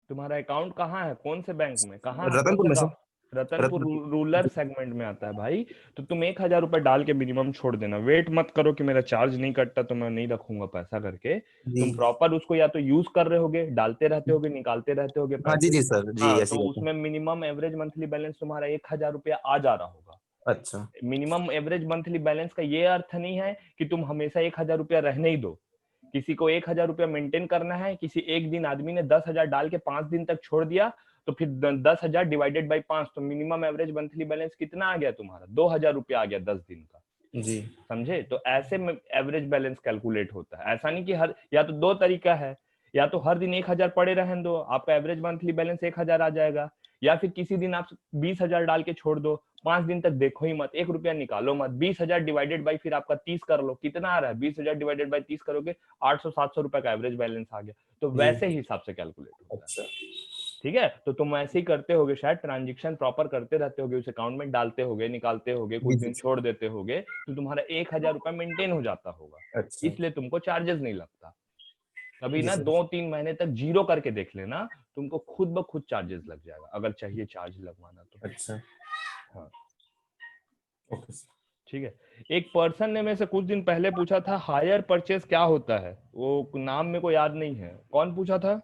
तुम्हारा अकाउंट कहाँ है, कौन से बैंक में, कहाँ है, रतनपुर में सर। रतनपुर रूरल सेगमेंट में आता है भाई। तो तुम 1000 रुपए डाल के मिनिमम छोड़ देना, वेट मत करो कि मेरा चार्ज नहीं कटता तो मैं नहीं रखूंगा पैसा करके। तुम प्रॉपर उसको या तो यूज कर रहे होगे, डालते रहते होगे, निकालते रहते होगे हाँ पैसे। जी सर जी, हाँ, ऐसी तो बात है। उसमें मिनिमम एवरेज मंथली बैलेंस तुम्हारा 1000 रुपया आ जा रहा होगा। अच्छा, मिनिमम एवरेज मंथली बैलेंस का ये अर्थ नहीं है कि तुम हमेशा 1000 रुपया रहने ही दो। किसी को 1000 रुपया मेंटेन करना है, किसी एक दिन आदमी ने 10,000 डाल के 5 दिन तक छोड़ दिया, तो फिर 10,000 डिवाइडेड बाई 5, तो मिनिमम एवरेज मंथली बैलेंस कितना आ गया तुम्हारा? 2000 रुपया आ गया 10 दिन का जी। समझे? तो ऐसे में एवरेज बैलेंस कैलकुलेट होता है। ऐसा नहीं कि हर, या तो दो तरीका है, या तो हर दिन 1000 पड़े रहने दो, आपका एवरेज मंथली बैलेंस 1000 आ जाएगा, या फिर किसी दिन आप 20,000 डाल के छोड़ दो, 5 दिन तक देखो ही मत, 1 रुपया निकालो मत, 20,000 डिवाइडेड बाई फिर आपका 30 कर लो, कितना आ रहा है? 20,000 डिवाइडेड बाई 30 करोगे 800-700 रुपए का एवरेज बैलेंस आ गया। तो वैसे ही हिसाब से कैलकुलेट होता है। ठीक है, तो तुम ऐसे ही करते होगे, शायद ट्रांजेक्शन प्रॉपर करते रहते होगे, उस अकाउंट में डालते होगे, निकालते होगे, कुछ दिन छोड़ देते होगे, तो तुम्हारा 1000 रुपया मेंटेन हो जाता होगा। इसलिए तुमको चार्जेस नहीं लगता। कभी ना 2-3 महीने तक जीरो करके देख लेना, तुमको खुद ब खुद चार्जेस लग जाएगा, अगर चाहिए चार्ज लगवाना तो। अच्छा, हाँ ठीक है। एक पर्सन ने मेरे से कुछ दिन पहले पूछा था हायर परचेज क्या होता है, वो नाम मेरे को याद नहीं है, कौन पूछा था?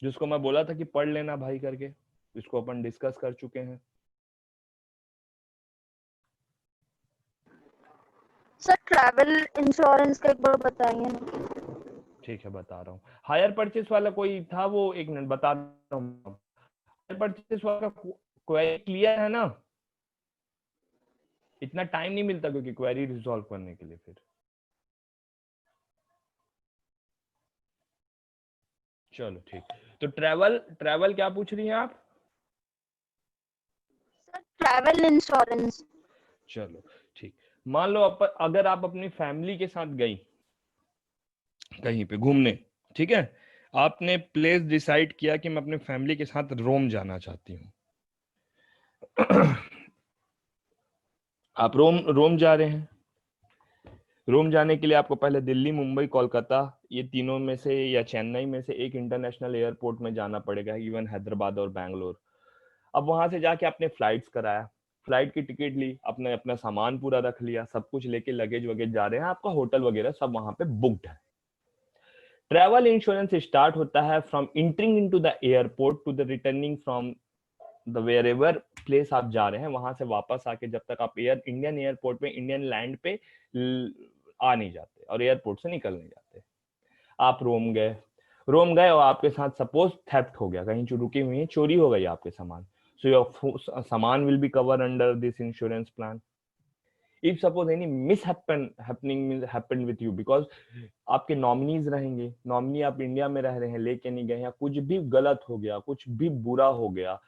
जिसको मैं बोला था कि पढ़ लेना भाई करके, इसको अपन डिस्कस कर चुके हैं। सर ट्रैवल इंश्योरेंस का एक बार बताइए ना। ठीक है बता रहा हूँ। हायर परचेस वाला कोई था, वो एक मिनट बता रहा हूँ। हायर परचेस वाला क्वेरी क्लियर है ना? इतना टाइम नहीं मिलता क्योंकि क्वेरी रिजॉल्व करने के लिए। फिर चलो ठीक, तो ट्रैवल क्या पूछ रही हैं आप? Sir travel insurance. चलो ठीक, मान लो अगर आप अपनी फैमिली के साथ गई कहीं पे घूमने, ठीक है, आपने प्लेस डिसाइड किया कि मैं अपने फैमिली के साथ रोम जाना चाहती हूँ। आप रोम जा रहे हैं। रोम जाने के लिए आपको पहले दिल्ली, मुंबई, कोलकाता, ये तीनों में से या चेन्नई में से एक इंटरनेशनल एयरपोर्ट में जाना पड़ेगा, इवन हैदराबाद और बैंगलोर। अब वहां से जाके आपने फ्लाइट्स कराया, फ्लाइट की टिकट ली, अपने अपना सामान पूरा रख लिया, सब कुछ लेके लगेज वगेज जा रहे हैं, आपका होटल वगैरह सब वहां पे बुक्ड है। ट्रैवल इंश्योरेंस स्टार्ट होता है from entering into the airport to the returning from the wherever place आप जा रहे हैं, वहां से वापस आके जब तक आप इंडियन एयरपोर्ट पे, इंडियन लैंड पे आ नहीं जाते और एयरपोर्ट से निकल नहीं जाते। आप रोम गए और आपके साथ सपोज थेफ्ट हो गया, कहीं रुकी हुई है, चोरी हो गई आपके सामान, सो योर सामान will be cover under this insurance plan. If suppose any happening happened with you, because आपके नॉमिनीज रहेंगे, नॉमिनी आप इंडिया में रह रहे हैं, लेके नहीं गए, या कुछ भी गलत हो गया, कुछ भी बुरा हो गया,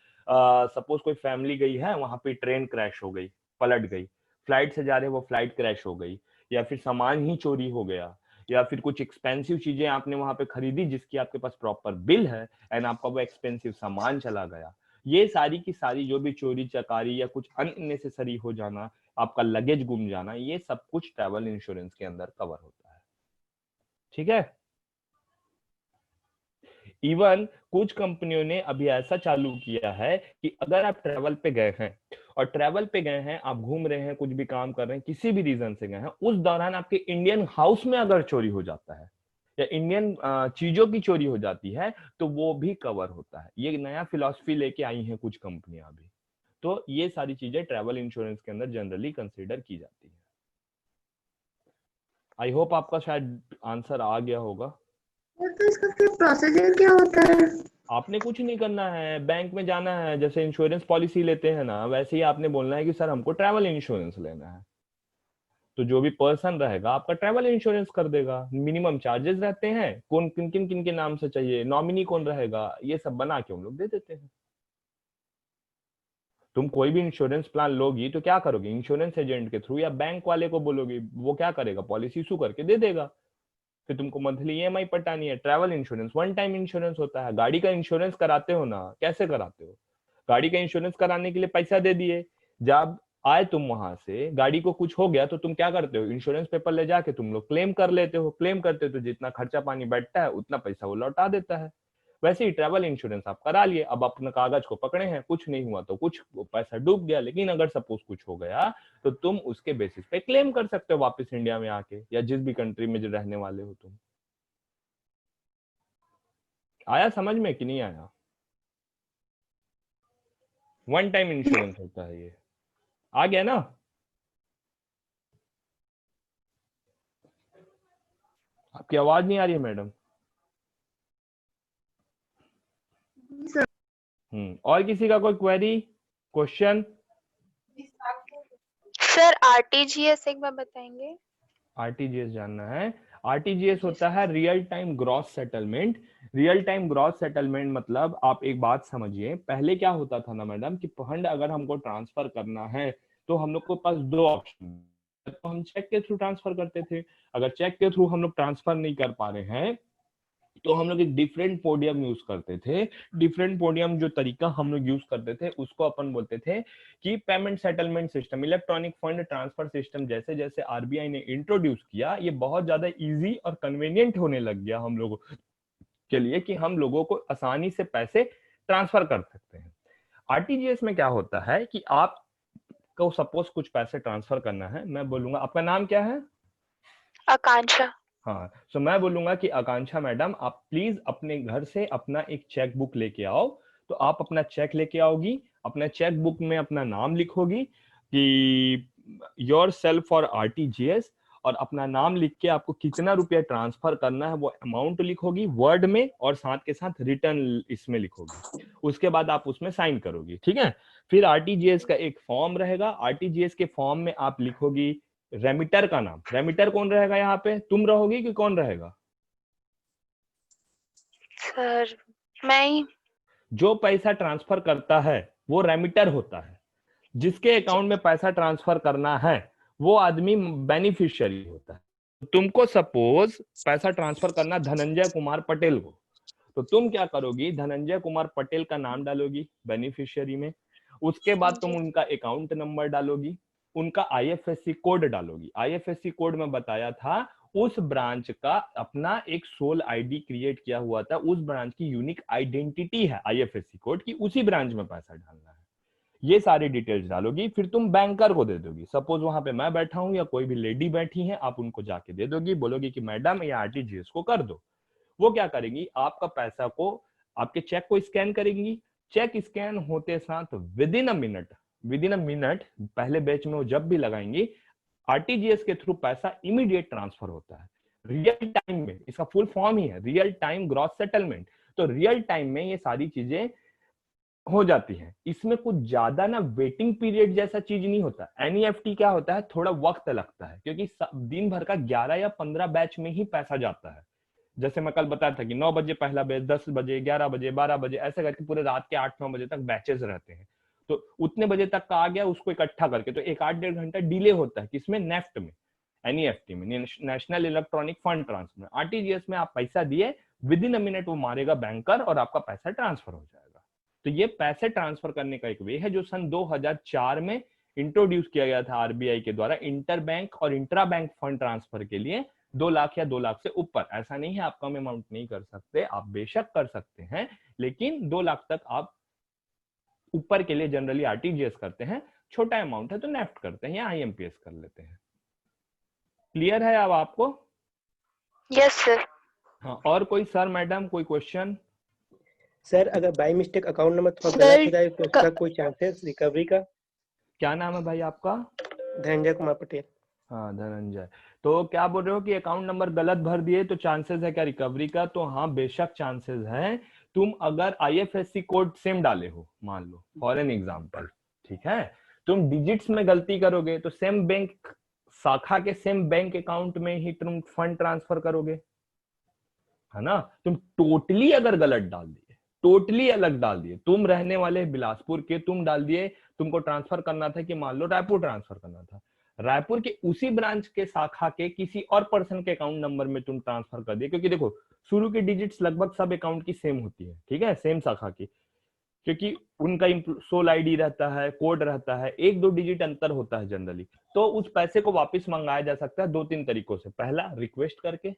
सपोज कोई फैमिली गई है, वहां पे ट्रेन क्रैश हो गई, पलट गई, फ्लाइट से जा रहे वो फ्लाइट क्रैश हो गई, या फिर सामान ही चोरी हो गया, या फिर कुछ एक्सपेंसिव चीजें आपने वहां पे खरीदी जिसकी आपके पास प्रॉपर बिल है एंड आपका वो एक्सपेंसिव सामान चला गया, ये सारी की सारी जो भी चोरी चकारी या कुछ अननेसेसरी हो जाना, आपका लगेज गुम जाना, ये सब कुछ ट्रैवल इंश्योरेंस के अंदर कवर होता है। ठीक है। इवन कुछ कंपनियों ने अभी ऐसा चालू किया है कि अगर आप ट्रैवल पे गए हैं और ट्रैवल पे गए हैं, आप घूम रहे हैं, कुछ भी काम कर रहे हैं, किसी भी रीजन से गए हैं, उस दौरान आपके इंडियन हाउस में अगर चोरी हो जाता है या इंडियन चीजों की चोरी हो जाती है तो वो भी कवर होता है। ये नया फिलॉसफी लेके आई हैं कुछ कंपनियां अभी। तो ये सारी चीजें ट्रैवल इंश्योरेंस के अंदर जनरली कंसीडर की जाती है। आई होप आपका शायद आंसर आ गया होगा। तो इसका फिर प्रोसीजर क्या होता है? आपने कुछ नहीं करना है, बैंक में जाना है, जैसे इंश्योरेंस पॉलिसी लेते हैं ना, वैसे ही आपने बोलना है कि सर हमको ट्रैवल इंश्योरेंस लेना है, तो जो भी पर्सन रहेगा आपका ट्रैवल इंश्योरेंस कर देगा। मिनिमम चार्जेस रहते हैं, कौन किन किन किन के नाम से चाहिए, नॉमिनी कौन रहेगा, ये सब बना के हम लोग दे देते हैं। तुम कोई भी इंश्योरेंस प्लान लोगी तो क्या करोगे, इंश्योरेंस एजेंट के थ्रू या बैंक वाले को बोलोगे, वो क्या करेगा, पॉलिसी इशू करके दे देगा, फिर तुमको मंथली ईएमआई पटानी है। Travel insurance one time insurance होता है। गाड़ी का इंश्योरेंस कराते हो ना, कैसे कराते हो, गाड़ी का इंश्योरेंस कराने के लिए पैसा दे दिए, जब आए तुम वहां से, गाड़ी को कुछ हो गया तो तुम क्या करते हो, इंश्योरेंस पेपर ले जाके तुम लोग क्लेम कर लेते हो, क्लेम करते हो तो जितना खर्चा पानी बैठता है उतना पैसा वो लौटा देता है। वैसे ही ट्रैवल इंश्योरेंस आप करा लिए, अब अपने कागज को पकड़े हैं, कुछ नहीं हुआ तो कुछ पैसा डूब गया, लेकिन अगर सपोज कुछ हो गया तो तुम उसके बेसिस पे क्लेम कर सकते हो वापस इंडिया में आके, या जिस भी कंट्री में जो रहने वाले हो तुम। आया समझ में कि नहीं आया? वन टाइम इंश्योरेंस होता है ये, आ गया ना? आपकी आवाज नहीं आ रही है मैडम। और किसी का कोई क्वेरी, क्वेश्चन? सर आरटीजीएस एक बार बताएंगे? आरटीजीएस जानना है? आरटीजीएस होता है real time gross settlement. Real time gross settlement मतलब आप एक बात समझिए, पहले क्या होता था ना मैडम कि फंड अगर हमको ट्रांसफर करना है तो हम लोग के पास दो ऑप्शन, तो हम चेक के थ्रू ट्रांसफर करते थे। अगर चेक के थ्रू हम लोग ट्रांसफर नहीं कर पा रहे हैं तो हम लोग एक डिफरेंट पोडियम यूज करते थे। डिफरेंट पोडियम जो तरीका हम लोग यूज करते थे उसको अपन बोलते थे कि payment settlement system, electronic fund transfer system. जैसे जैसे आरबीआई ने इंट्रोड्यूस किया, ये बहुत ज्यादा इजी और कन्वीनियंट होने लग गया हम लोगों के लिए कि हम लोगों को आसानी से पैसे ट्रांसफर कर सकते हैं। आरटीजीएस में क्या होता है कि आपको सपोज कुछ पैसे ट्रांसफर करना है, मैं बोलूंगा आपका नाम क्या है? आकांक्षा। हाँ, सो मैं बोलूंगा कि आकांक्षा मैडम आप प्लीज अपने घर से अपना एक चेक बुक लेके आओ। तो आप अपना चेक लेके आओगी, अपना चेक बुक में अपना नाम लिखोगी कि योर सेल्फ फॉर आरटीजीएस, और अपना नाम लिख के आपको कितना रुपया ट्रांसफर करना है वो अमाउंट लिखोगी वर्ड में, और साथ के साथ रिटर्न इसमें लिखोगी। उसके बाद आप उसमें साइन करोगी, ठीक है? फिर आरटीजीएस का एक फॉर्म रहेगा, आरटीजीएस के फॉर्म में आप लिखोगी रेमिटर का नाम। रेमिटर कौन रहेगा यहाँ पे, तुम रहोगी कि कौन रहेगा? सर मैं ही। जो पैसा ट्रांसफर करता है वो रेमिटर होता है, जिसके अकाउंट में पैसा ट्रांसफर करना है वो आदमी बेनिफिशियरी होता है। तुमको सपोज पैसा ट्रांसफर करना धनंजय कुमार पटेल को, तो तुम क्या करोगी, धनंजय कुमार पटेल का नाम डालोगी बेनिफिशियरी में। उसके बाद तुम उनका अकाउंट नंबर डालोगी, उनका आईएफएससी कोड डालोगी। आईएफएससी कोड में बताया था उस ब्रांच का अपना एक सोल आईडी क्रिएट किया हुआ था, उस ब्रांच की यूनिक आइडेंटिटी है आईएफएससी कोड की, उसी ब्रांच में पैसा डालना है। ये सारी डिटेल्स डालोगी, फिर तुम बैंकर को दे दोगी। सपोज वहां पे मैं बैठा हूं या कोई भी लेडी बैठी है, आप उनको जाके दे दोगी, बोलोगी कि मैडम ये आरटीजीएस को कर दो। वो क्या करेंगी, आपका पैसा को, आपके चेक को स्कैन करेंगी। चेक स्कैन होते साथ विद इन अ मिनट, पहले बैच में वो जब भी लगाएंगी आरटीजीएस के थ्रू पैसा इमीडिएट ट्रांसफर होता है रियल टाइम में, इसका फुल फॉर्म ही है रियल टाइम ग्रॉस सेटलमेंट। तो रियल टाइम में ये सारी चीजें हो जाती है, इसमें कुछ ज्यादा ना वेटिंग पीरियड जैसा चीज नहीं होता। एनईएफटी क्या होता है, थोड़ा वक्त लगता है क्योंकि दिन भर का 11 या 15 बैच में ही पैसा जाता है। जैसे मैं कल बताया था कि 9 बजे पहला बैच, 10 बजे, 11 बजे, 12 बजे, ऐसे करके पूरे रात के 8-9 बजे तक बैचेस रहते हैं। तो उतने बजे तक का आ गया, उसको इकट्ठा करके तो 1-8-1.5 घंटा डिले होता है किसमें, नेफ्ट में, एनईएफटी में, नेशनल इलेक्ट्रॉनिक फंड ट्रांसफर में। आरटीजीएस में आप पैसा दिए, विद इन अ मिनट वो मारेगा बैंकर और आपका पैसा ट्रांसफर हो जाएगा। तो ये पैसे ट्रांसफर करने का एक वे है जो सन 2004 में इंट्रोड्यूस किया गया था आरबीआई के द्वारा इंटर बैंक और इंट्रा बैंक फंड ट्रांसफर के लिए। 2 लाख या 2 लाख से ऊपर, ऐसा नहीं है आप कम अमाउंट नहीं कर सकते, आप बेशक कर सकते हैं, लेकिन 2 लाख तक आप ऊपर के लिए जनरली आरटीजीएस करते हैं। छोटा अमाउंट है तो नेफ्ट करते हैं या आईएमपीएस कर लेते हैं। क्लियर है अब आपको? Yes sir. हाँ, और कोई सर मैडम कोई क्वेश्चन? सर अगर बाय मिस्टेक अकाउंट नंबर थोड़ा सर, गलत हो जाए तो उसका कोई चांसेस रिकवरी का? क्या नाम है भाई आपका? धनंजय कुमार पटेल। हाँ धनंजय, तो क्या बोल रहे हो कि अकाउंट नंबर गलत भर दिए तो चांसेस है क्या रिकवरी का? तो हाँ बेशक चांसेस है। तुम अगर आईएफएससी कोड सेम डाले हो, मान लो फॉर एन एग्जांपल, ठीक है, तुम डिजिट्स में गलती करोगे तो सेम बैंक शाखा के सेम बैंक अकाउंट में ही तुम फंड ट्रांसफर करोगे, है ना। तुम टोटली अगर गलत डाल दिए, टोटली अलग डाल दिए, तुम रहने वाले बिलासपुर के, तुम डाल दिए तुमको ट्रांसफर करना था कि मान लो रायपुर ट्रांसफर करना था, रायपुर के उसी ब्रांच के शाखा के किसी और पर्सन के अकाउंट नंबर में तुम ट्रांसफर कर दिए, क्योंकि देखो शुरू की डिजिट्स लगभग सब अकाउंट की सेम होती है, ठीक है, सेम शाखा की, क्योंकि उनका सोल आईडी रहता है, कोड रहता है, 1-2 डिजिट अंतर होता है जनरली। तो उस पैसे को वापस मंगाया जा सकता है 2-3 तरीकों से। पहला, रिक्वेस्ट करके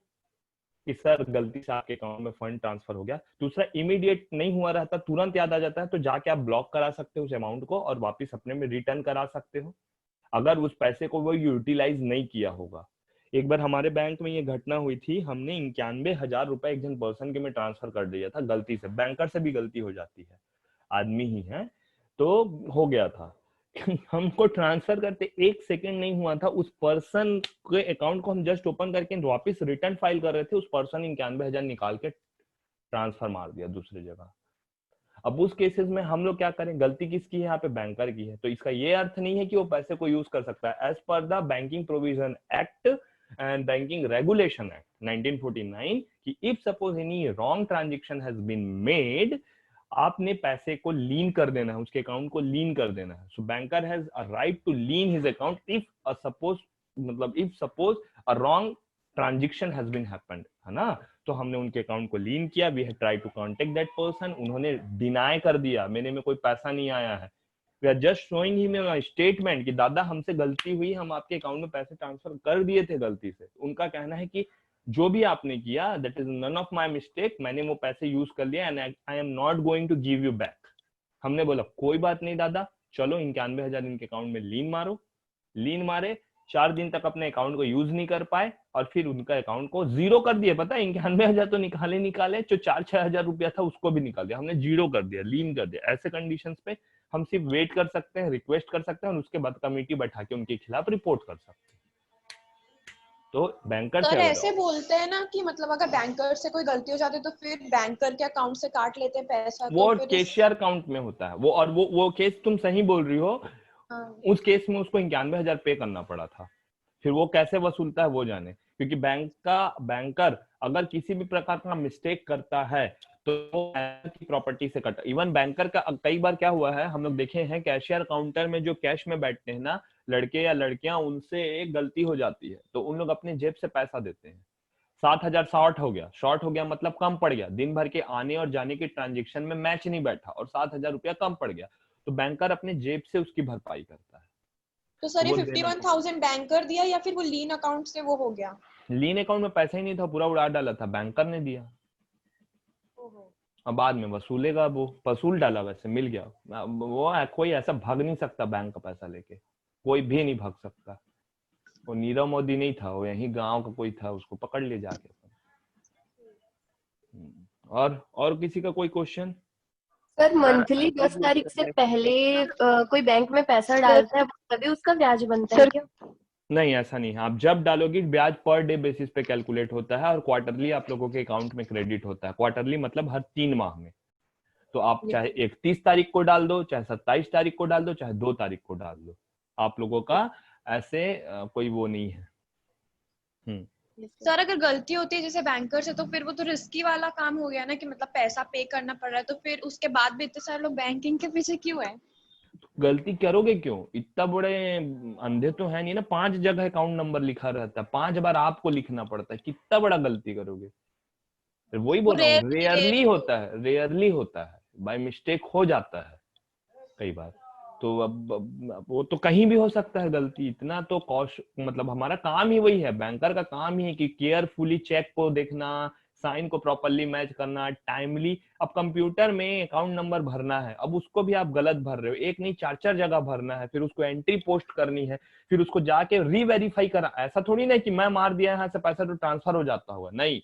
कि सर गलती से आपके अकाउंट में फंड ट्रांसफर हो गया। दूसरा, इमीडिएट नहीं हुआ रहता, तुरंत याद आ जाता है तो जाके आप ब्लॉक करा सकते हो उस अमाउंट को और वापस अपने में रिटर्न करा सकते हो, अगर उस पैसे को वो यूटिलाइज नहीं किया होगा। एक बार हमारे बैंक में ये घटना हुई थी, हमने 91,000 रुपए एक जन पर्सन के में ट्रांसफर कर दिया था गलती से। बैंकर से भी गलती हो जाती है, आदमी ही है, तो हो गया था। हमको ट्रांसफर करते 1 सेकंड नहीं हुआ था, उस पर्सन के अकाउंट को हम जस्ट ओपन करके वापस रिटर्न फाइल कर रहे थे, उस पर्सन 91,000 निकाल के ट्रांसफर मार दिया दूसरी जगह। अब उस केसेस में हम लोग क्या करें, गलती किसकी है यहाँ पे, बैंकर की है। तो इसका ये अर्थ नहीं है कि वो पैसे को यूज कर सकता है। As per the banking provision act and banking regulation act 1949 कि if suppose any wrong transaction has been made, आपने पैसे को लीन कर देना है, उसके अकाउंट को लीन कर देना है। So banker has a right to lean his account if suppose a wrong transaction has been happened, है ना। तो हमने उनके अकाउंट को लीन किया, we have try to contact that person, उन्होंने डिनाई कर दिया, मेरे में कोई पैसा नहीं आया है। We are just showing him a statement कि दादा हमसे गलती हुई, हम आपके अकाउंट में पैसे ट्रांसफर कर दिए थे गलती से। उनका कहना है कि जो भी आपने किया that is none of my mistake, मैंने वो पैसे यूज कर लिया and I am not going to give you back. हमने बोला कोई बात नहीं दादा, चलो 91,000 इनके अकाउंट में लीन मारो। लीन मारे, 4 दिन तक अपने अकाउंट को यूज नहीं कर पाए और फिर उनका अकाउंट को जीरो कर दिया। पता है 91,000 तो निकाले, जो 4-6 हजार रुपया था उसको भी निकाल दिया, हमने जीरो कर दिया, लीन कर दिया। ऐसे कंडीशंस पे हम सिर्फ वेट कर सकते हैं, रिक्वेस्ट कर सकते हैं और उसके बाद कमेटी बैठा के उनके खिलाफ रिपोर्ट कर सकते हैं। तो बैंकर सर ऐसे बोलते हैं ना कि मतलब अगर बैंकर से कोई गलती हो जाती है तो फिर बैंकर के अकाउंट से काट लेते हैं पैसा, वो तो कैशियर अकाउंट में होता है वो, और वो केस तुम सही बोल रही हो। हाँ। उस केस में उसको 91,000 पे करना पड़ा था, फिर वो कैसे वसूलता है वो जाने, क्योंकि बैंकर अगर किसी भी प्रकार का मिस्टेक करता है तो की प्रॉपर्टी से कटा। इवन बैंकर का कई बार क्या हुआ है, हम लोग देखे हैं कैशियर काउंटर में जो कैश में बैठते हैं ना लड़के या लड़कियां, उनसे एक गलती हो जाती है तो उन लोग अपने जेब से पैसा देते हैं। 7,000 शॉर्ट हो गया मतलब कम पड़ गया, दिन भर के आने और जाने के ट्रांजेक्शन में मैच नहीं बैठा और 7,000 रुपया कम पड़ गया, तो बैंकर अपने जेब से उसकी भरपाई करता है। तो सर ये 51,000 बैंकर दिया या फिर वो लीन अकाउंट से वो हो गया? लीन अकाउंट में पैसा ही नहीं था, पूरा उड़ा डाला था, बैंकर ने दिया। अब बाद में वसूलेगा, वो वसूल डाला, वैसे मिल गया। वो कोई ऐसा भाग नहीं सकता बैंक का पैसा लेके, कोई भी नहीं भाग सकता। वो नीरव मोदी नहीं था, वो यही गांव का कोई था, उसको पकड़ ले जाके। और किसी का कोई क्वेश्चन? सर मंथली 10 तारीख से पहले कोई बैंक में पैसा डालता है तभी उसका ब्याज बनता है क्या? नहीं, ऐसा नहीं है। आप जब डालोगे ब्याज पर डे बेसिस पे कैलकुलेट होता है और क्वार्टरली आप लोगों के अकाउंट में क्रेडिट होता है। क्वार्टरली मतलब हर 3 माह में। तो आप चाहे 31 तारीख को डाल दो, चाहे 27 तारीख को डाल दो, चाहे 2 तारीख को डाल दो, आप लोगों का ऐसे कोई वो नहीं है। सर अगर गलती होती है जैसे बैंकर से, तो फिर वो तो रिस्की वाला काम हो गया ना, कि मतलब पैसा पे करना पड़ रहा है, तो फिर उसके बाद भी इतने सारे लोग बैंकिंग के पीछे क्यों है? गलती करोगे क्यों? इतना बड़े अंधे तो है नहीं ना। 5 जगह अकाउंट नंबर लिखा रहता है, 5 बार आपको लिखना पड़ता है, कितना बड़ा गलती करोगे? फिर वही बोल रहा हूँ, रेयरली होता है, रेयरली होता है, बाय मिस्टेक हो जाता है कई बार। तो अब वो तो कहीं भी हो सकता है गलती। इतना तो मतलब हमारा काम ही वही है, बैंकर का काम ही है कि केयरफुली चेक को देखना, साइन को प्रॉपरली मैच करना, टाइमली। अब कंप्यूटर में अकाउंट नंबर भरना है, अब उसको भी आप गलत भर रहे हो, एक नहीं 4 जगह भरना है, फिर उसको एंट्री पोस्ट करनी है, फिर उसको जाके रीवेरीफाई करना। ऐसा थोड़ी ना कि मैं मार दिया यहाँ से पैसा तो ट्रांसफर हो जाता होगा, नहीं,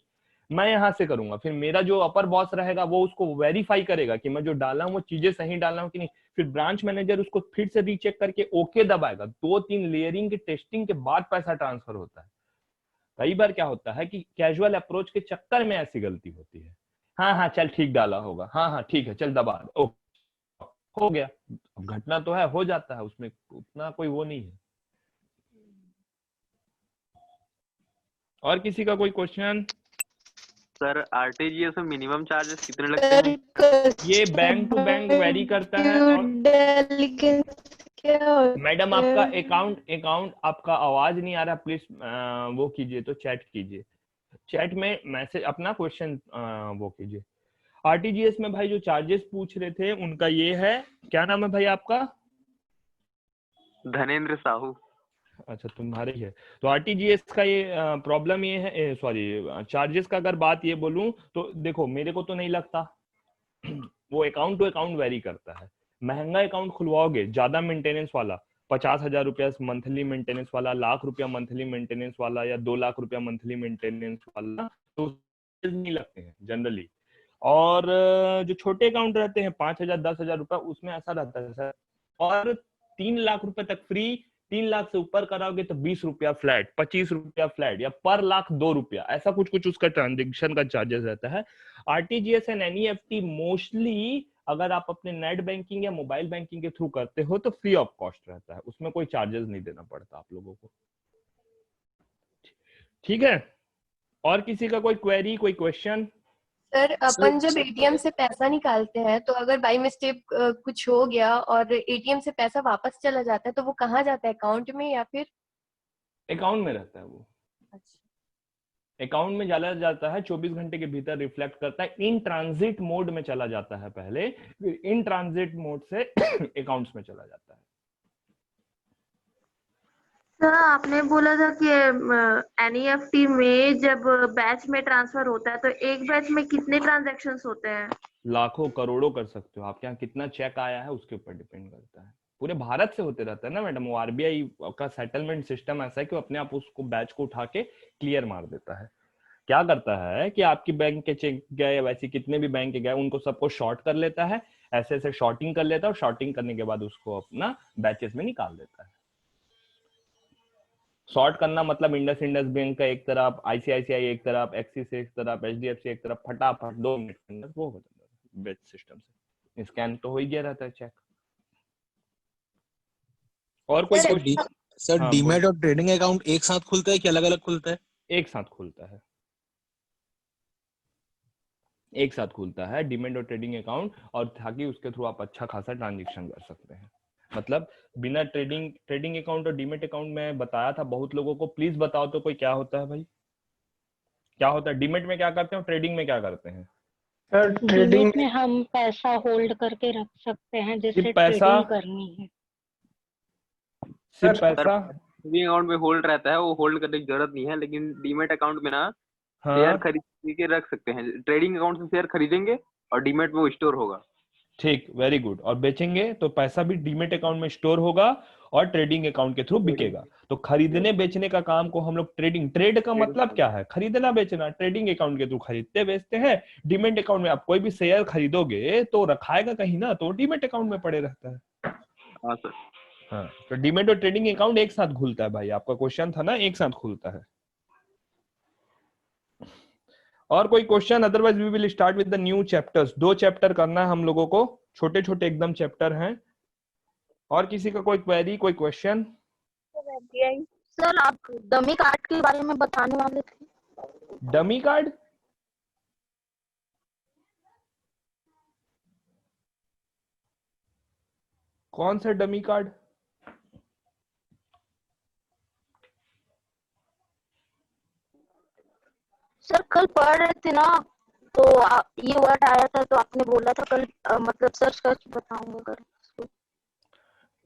मैं यहाँ से करूंगा, फिर मेरा जो अपर बॉस रहेगा वो उसको वेरीफाई करेगा कि मैं जो डाला हूँ वो चीजें सही डाला हूँ कि नहीं, फिर ब्रांच मैनेजर उसको फिर से रीचेक करके ओके दबाएगा। 2-3 लेयरिंग के टेस्टिंग के बाद पैसा ट्रांसफर होता है। कई बार क्या होता है कि कैजुअल अप्रोच के चक्कर में ऐसी गलती होती है। हाँ हाँ चल ठीक डाला होगा, हाँ हाँ ठीक है चल दबा दे, हो गया। घटना तो है, हो जाता है, उसमें उतना कोई वो नहीं है। और किसी का कोई क्वेश्चन? सर आरटीजीएस में मिनिमम चार्जेस कितने लगते हैं? ये बैंक टू बैंक वेरी करता है। मैडम आपका अकाउंट आपका आवाज नहीं आ रहा, प्लीज वो कीजिए, तो चैट कीजिए, चैट में मैसेज अपना क्वेश्चन वो कीजिए। आरटीजीएस में भाई जो चार्जेस पूछ रहे थे उनका ये है, क्या नाम है भाई आपका? धनेंद्र साहू। अच्छा तुम्हारे ही है। तो आरटीजीएस का ये प्रॉब्लम ये है, सॉरी चार्जेस का अगर बात ये बोलूं तो देखो मेरे को तो नहीं लगता वो अकाउंट टू अकाउंट वेरी करता है। महंगा अकाउंट खुलवाओगे, ज्यादा मेंटेनेंस वाला, 50,000 रुपया मंथली मेंटेनेंस वाला, 1,00,000 रुपया मंथली मेंटेनेंस वाला, या 2,00,000 रुपया मंथली मेंटेनेंस वाला, तो नहीं लगते हैं जनरली। और जो छोटे अकाउंट रहते हैं 5,000 10,000 रुपया, उसमें ऐसा रहता है सर। और 3,00,000 रुपए तक फ्री, 3,00,000 से ऊपर कराओगे तो 20 रुपया फ्लैट, 25 रुपया फ्लैट, या पर लाख 2 रुपया, ऐसा कुछ उसका ट्रांजेक्शन का चार्जेस रहता है। आरटीजीएस एंड एनईएफटी मोस्टली अगर आप अपने नेट बैंकिंग या मोबाइल बैंकिंग के थ्रू करते हो तो फ्री ऑफ कॉस्ट रहता है, उसमें कोई चार्जेस नहीं देना पड़ता आप लोगों को। ठीक है, और किसी का कोई क्वेरी, कोई क्वेश्चन? सर अपन जब एटीएम से पैसा निकालते हैं तो अगर बाई मिस्टेक कुछ हो गया और एटीएम से पैसा वापस चला जाता है तो वो कहाँ जाता है, अकाउंट में या फिर? अकाउंट में रहता है वो। अच्छा, अकाउंट में चला जाता है, 24 घंटे के भीतर रिफ्लेक्ट करता है, इन ट्रांजिट मोड में चला जाता है पहले, फिर इन ट्रांजिट मोड से अकाउंट्स में चला जाता है। सर आपने बोला था कि एनईएफटी में जब बैच में ट्रांसफर होता है तो एक बैच में कितने ट्रांजैक्शंस होते हैं? लाखों करोड़ों कर सकते हो, आपके यहाँ कितना चेक आया है उसके ऊपर डिपेंड करता है। पूरे भारत से होते रहता है ना मैडम, वो आरबीआई का सेटलमेंट सिस्टम ऐसा है कि वो अपने आप उसको बैच को उठा के क्लियर मार देता है। क्या करता है कि आपकी बैंक के चेक गए, वैसे कितने भी बैंक के गए, उनको सबको शॉर्ट कर लेता है, ऐसे ऐसे शॉर्टिंग कर लेता है, और शॉर्टिंग करने के बाद उसको अपना बैचेस में निकाल देता है। शॉर्ट करना मतलब इंडस बैंक का एक तरफ, आईसीआईसीआई एक तरफ, एक्सिस एक तरफ, एचडीएफसी एक तरफ, फटाफट 2 मिनट के अंदर वो हो जाता है बैच सिस्टम से। स्कैन तो हो ही गया रहता है चेक। और कोई सर डीमैट और ट्रेडिंग अकाउंट एक साथ खुलता है कि अलग अलग खुलता है? एक साथ खुलता है, एक साथ खुलता है डीमैट और ट्रेडिंग अकाउंट, और ताकि उसके थ्रू आप अच्छा खासा ट्रांजेक्शन कर सकते हैं। मतलब बिना ट्रेडिंग अकाउंट और डीमैट अकाउंट में बताया था बहुत लोगों को, प्लीज बताओ तो कोई क्या होता है भाई, क्या होता है? डीमैट में क्या करते हैं और ट्रेडिंग में क्या करते हैं? ट्रेडिंग में हम पैसा होल्ड करके रख सकते हैं, जैसे ट्रेडिंग करनी है। सिर्फ पैसा ट्रेडिंग अकाउंट में होल्ड रहता है, वो होल्ड करने की जरूरत नहीं है, लेकिन डीमैट अकाउंट में ना शेयर खरीद के रख सकते हैं। ट्रेडिंग अकाउंट से शेयर खरीदेंगे और डीमैट में वो स्टोर होगा। ठीक, वेरी गुड। और बेचेंगे तो पैसा भी डीमैट अकाउंट में स्टोर होगा और ट्रेडिंग अकाउंट के थ्रू बिकेगा। तो खरीदने बेचने का काम को हम लोग ट्रेड का मतलब क्या है? खरीदना बेचना। ट्रेडिंग अकाउंट के थ्रू खरीदते बेचते हैं। डीमैट अकाउंट में आप कोई भी शेयर खरीदोगे तो रखाएगा कहीं ना, तो डीमैट अकाउंट में पड़े रहता है। हाँ सर। हाँ, तो डीमेट और ट्रेडिंग अकाउंट एक साथ खुलता है भाई, आपका क्वेश्चन था ना, एक साथ खुलता है। और कोई question? Otherwise we will start with the new chapters. 2 chapter करना है हम लोगों को, छोटे छोटे एकदम चैप्टर हैं। और किसी का कोई क्वेरी, कोई क्वेश्चन? सर आप डमी कार्ड के बारे में बताने वाले थे। Dummy card? कौन सा डमी कार्ड? सर कल पढ़ रहे थे ना, तो ये वर्ड आया था, तो आपने बोला था कल मतलब सर्च करके बताऊंगा कर।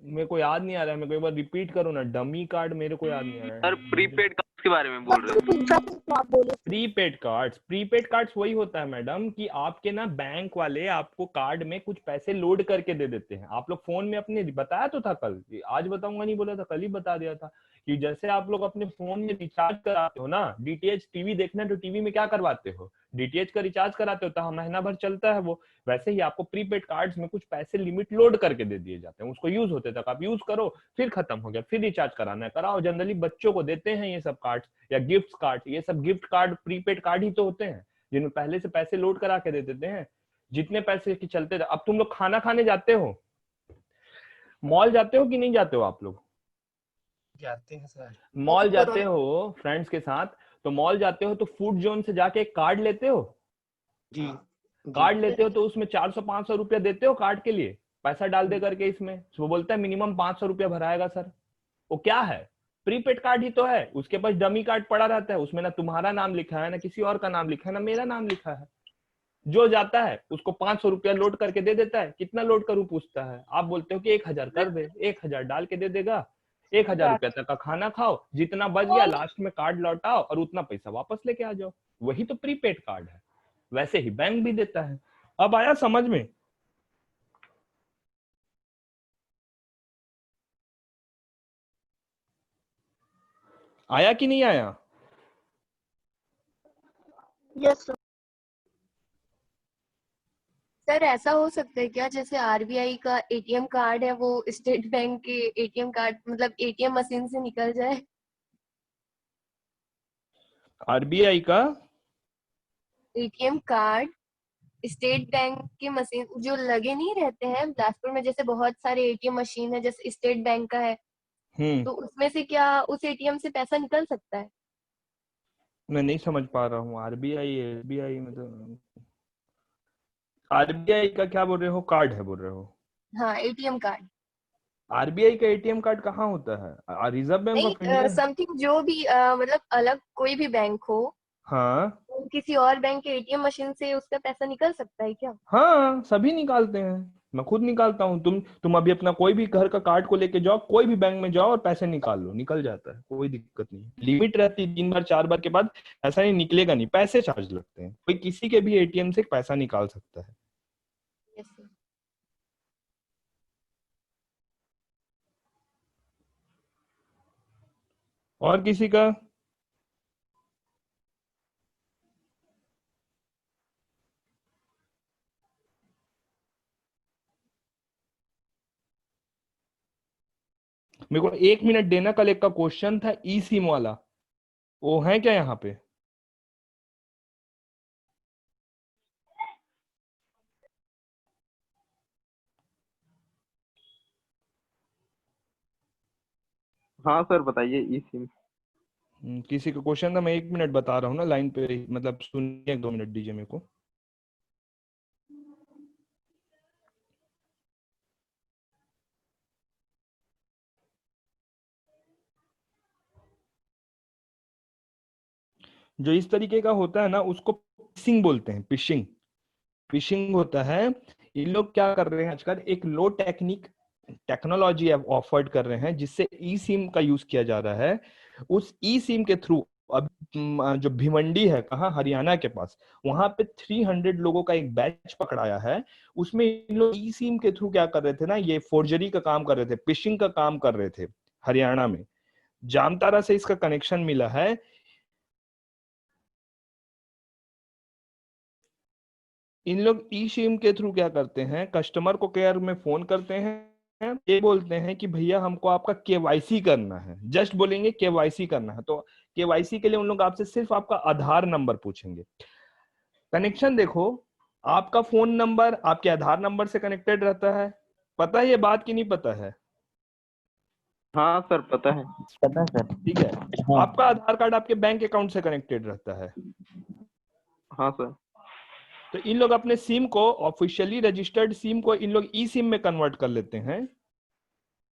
मेरे को याद नहीं आ रहा है, मेरे को एक बार रिपीट करो ना। डमी कार्ड मेरे को याद नहीं आ रहा है। सर प्रीपेड कार्ड्स के बारे में बोल रहे हैं। प्रीपेड कार्ड्स वही होता है मैडम कि आपके ना बैंक वाले आपको कार्ड में कुछ पैसे लोड करके दे देते हैं। आप लोग फोन में अपने, बताया तो था कल, आज बताऊंगा नहीं बोला था, कल ही बता दिया था कि जैसे आप लोग अपने फोन में रिचार्ज कराते हो ना, डीटीएच टीवी देखना है तो टीवी में क्या करवाते हो, डीटीएच का रिचार्ज कराते हो, तो महीना भर चलता है वो। वैसे ही आपको प्रीपेड कार्ड्स में कुछ पैसे लिमिट लोड करके दे दिए जाते हैं, उसको यूज होते तक आप यूज करो, फिर खत्म हो गया, फिर रिचार्ज कराना है कराओ। जनरली बच्चों को देते हैं ये सब कार्ड या गिफ्ट कार्ड, ये सब गिफ्ट कार्ड प्रीपेड कार्ड ही तो होते हैं जिनमें पहले से पैसे लोड करा के दे देते हैं, जितने पैसे की चलते। अब तुम लोग खाना खाने जाते हो, मॉल जाते हो कि नहीं जाते हो आप लोग? जाते हैं सर। मॉल जाते हो फ्रेंड्स के साथ, तो मॉल जाते हो तो फूड जोन से जाके एक कार्ड लेते हो। जी। कार्ड लेते हो तो उसमें 400-500 रुपया देते हो कार्ड के लिए, पैसा डाल दे करके इसमें। वो बोलता है मिनिमम 500 रुपया भराएगा सर। वो क्या है? प्रीपेड कार्ड ही तो है। उसके पास डमी कार्ड पड़ा रहता है, उसमें ना तुम्हारा नाम लिखा है, ना किसी और का नाम लिखा है, ना मेरा नाम लिखा है। जो जाता है उसको 500 रुपया लोड करके दे देता है। कितना लोड करूं पूछता है, आप बोलते हो कि 1000 कर दे, 1000 डाल के दे देगा। 1000 रुपया तक का खाना खाओ, जितना बच गया लास्ट में कार्ड लौटाओ और उतना पैसा वापस लेके आ जाओ। वही तो प्रीपेड कार्ड है। वैसे ही बैंक भी देता है। अब आया समझ में? आया कि नहीं आया? Yes sir. सर ऐसा हो सकता है क्या, जैसे आरबीआई का एटीएम कार्ड है वो स्टेट बैंक के एटीएम कार्ड मतलब एटीएम मशीन से निकल जाए? आरबीआई का एटीएम कार्ड स्टेट बैंक के मशीन जो लगे नहीं रहते हैं बिलासपुर में, जैसे बहुत सारे एटीएम मशीन है, जैसे स्टेट बैंक का है, तो उसमें से क्या उस एटीएम से पैसा निकल सकता है? मैं नहीं समझ पा रहा हूँ। आरबीआई एसबीआई मतलब आरबीआई का क्या बोल रहे हो? कार्ड है बोल रहे हो? हाँ एटीएम कार्ड। आरबीआई का एटीएम कार्ड कहाँ होता है? रिजर्व बैंक ऑफ नहीं इंडिया? समथिंग जो भी मतलब अलग कोई भी बैंक हो, हाँ तो किसी और बैंक के एटीएम मशीन से उसका पैसा निकल सकता है क्या? हाँ, सभी निकालते हैं। मैं खुद निकालता हूँ। तुम अभी अपना कोई भी घर का कार्ड को लेके जाओ, कोई भी बैंक में जाओ और पैसे निकाल लो, निकल जाता है, कोई दिक्कत नहीं। लिमिट रहती है 3 बार 4 बार के बाद ऐसा नहीं निकलेगा नहीं, पैसे चार्ज लगते हैं। कोई किसी के भी एटीएम से पैसा निकाल सकता है। Yes, sir. और किसी का? मेरे को 1 मिनट देना। कल एक का क्वेश्चन था ई सिम वाला, वो है क्या यहाँ पे? हाँ सर बताइए। ई सिम किसी का क्वेश्चन था, मैं 1 मिनट बता रहा हूँ ना लाइन पे ही, मतलब सुनिए 2 मिनट दीजिए मेरे को। जो इस तरीके का होता है ना उसको फिशिंग बोलते हैं। फिशिंग फिशिंग होता है। ये लोग क्या कर रहे हैं आजकल, एक लो टेक्नोलॉजी ऑफर्ड कर रहे हैं जिससे ई सिम का यूज किया जा रहा है। उस ई सिम के थ्रू अब जो भिवंडी है, कहाँ, हरियाणा के पास, वहां पे 300 लोगों का एक बैच पकड़ाया है। उसमें इन लोग ई सिम के थ्रू क्या कर रहे थे ना, ये फोर्जरी का काम कर रहे थे, फिशिंग का काम कर रहे थे हरियाणा में। जामतारा से इसका कनेक्शन मिला है। इन लोग ई सिम के थ्रू क्या करते हैं, कस्टमर को केयर में फोन करते हैं हैं, ये बोलते हैं कि भैया हमको आपका केवाईसी करना है, जस्ट बोलेंगे केवाईसी करना है। तो केवाईसी के लिए उन लोग आपसे सिर्फ आपका आधार नंबर पूछेंगे। कनेक्शन देखो, आपका फोन नंबर आपके आधार नंबर से कनेक्टेड रहता है, पता है ये बात कि नहीं पता है? हाँ सर पता है। पता सर। ठीक है। हाँ। आपका आधार कार्ड आपके बैंक अकाउंट से कनेक्टेड रहता है। हाँ सर। तो इन लोग अपने सिम को, ऑफिशियली रजिस्टर्ड सिम को इन लोग ई सिम में कन्वर्ट कर लेते हैं।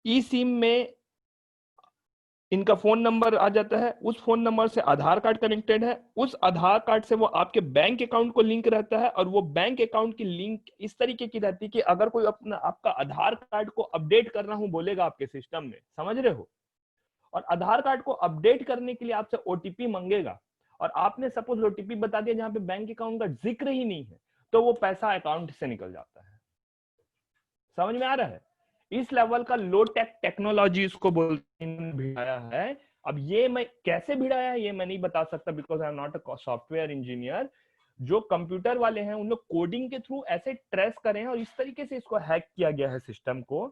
ई सिम में इनका फोन नंबर आ जाता है, उस फोन नंबर से आधार कार्ड कनेक्टेड है, उस आधार कार्ड से वो आपके बैंक अकाउंट को लिंक रहता है, और वो बैंक अकाउंट की लिंक इस तरीके की रहती है कि अगर कोई अपना आपका आधार कार्ड को अपडेट कर रहा हूं बोलेगा आपके सिस्टम में, समझ रहे हो, और आधार कार्ड को अपडेट करने के लिए आपसे ओटीपी मांगेगा, और आपने सपोज ओटीपी बता दिया जहां पे बैंक अकाउंट का जिक्र ही नहीं है, तो वो पैसा अकाउंट से निकल जाता है। समझ में आ रहा है? इस लेवल का लो टेक टेक्नोलॉजी इसको बोलते हैं, भिड़ाया है। अब ये मैं कैसे भिड़ाया है ये मैं नहीं बता सकता, because I am not a software engineer. जो कंप्यूटर वाले हैं उन लोग कोडिंग के थ्रू ऐसे ट्रेस करें हैं और इस तरीके से इसको हैक किया गया है सिस्टम को।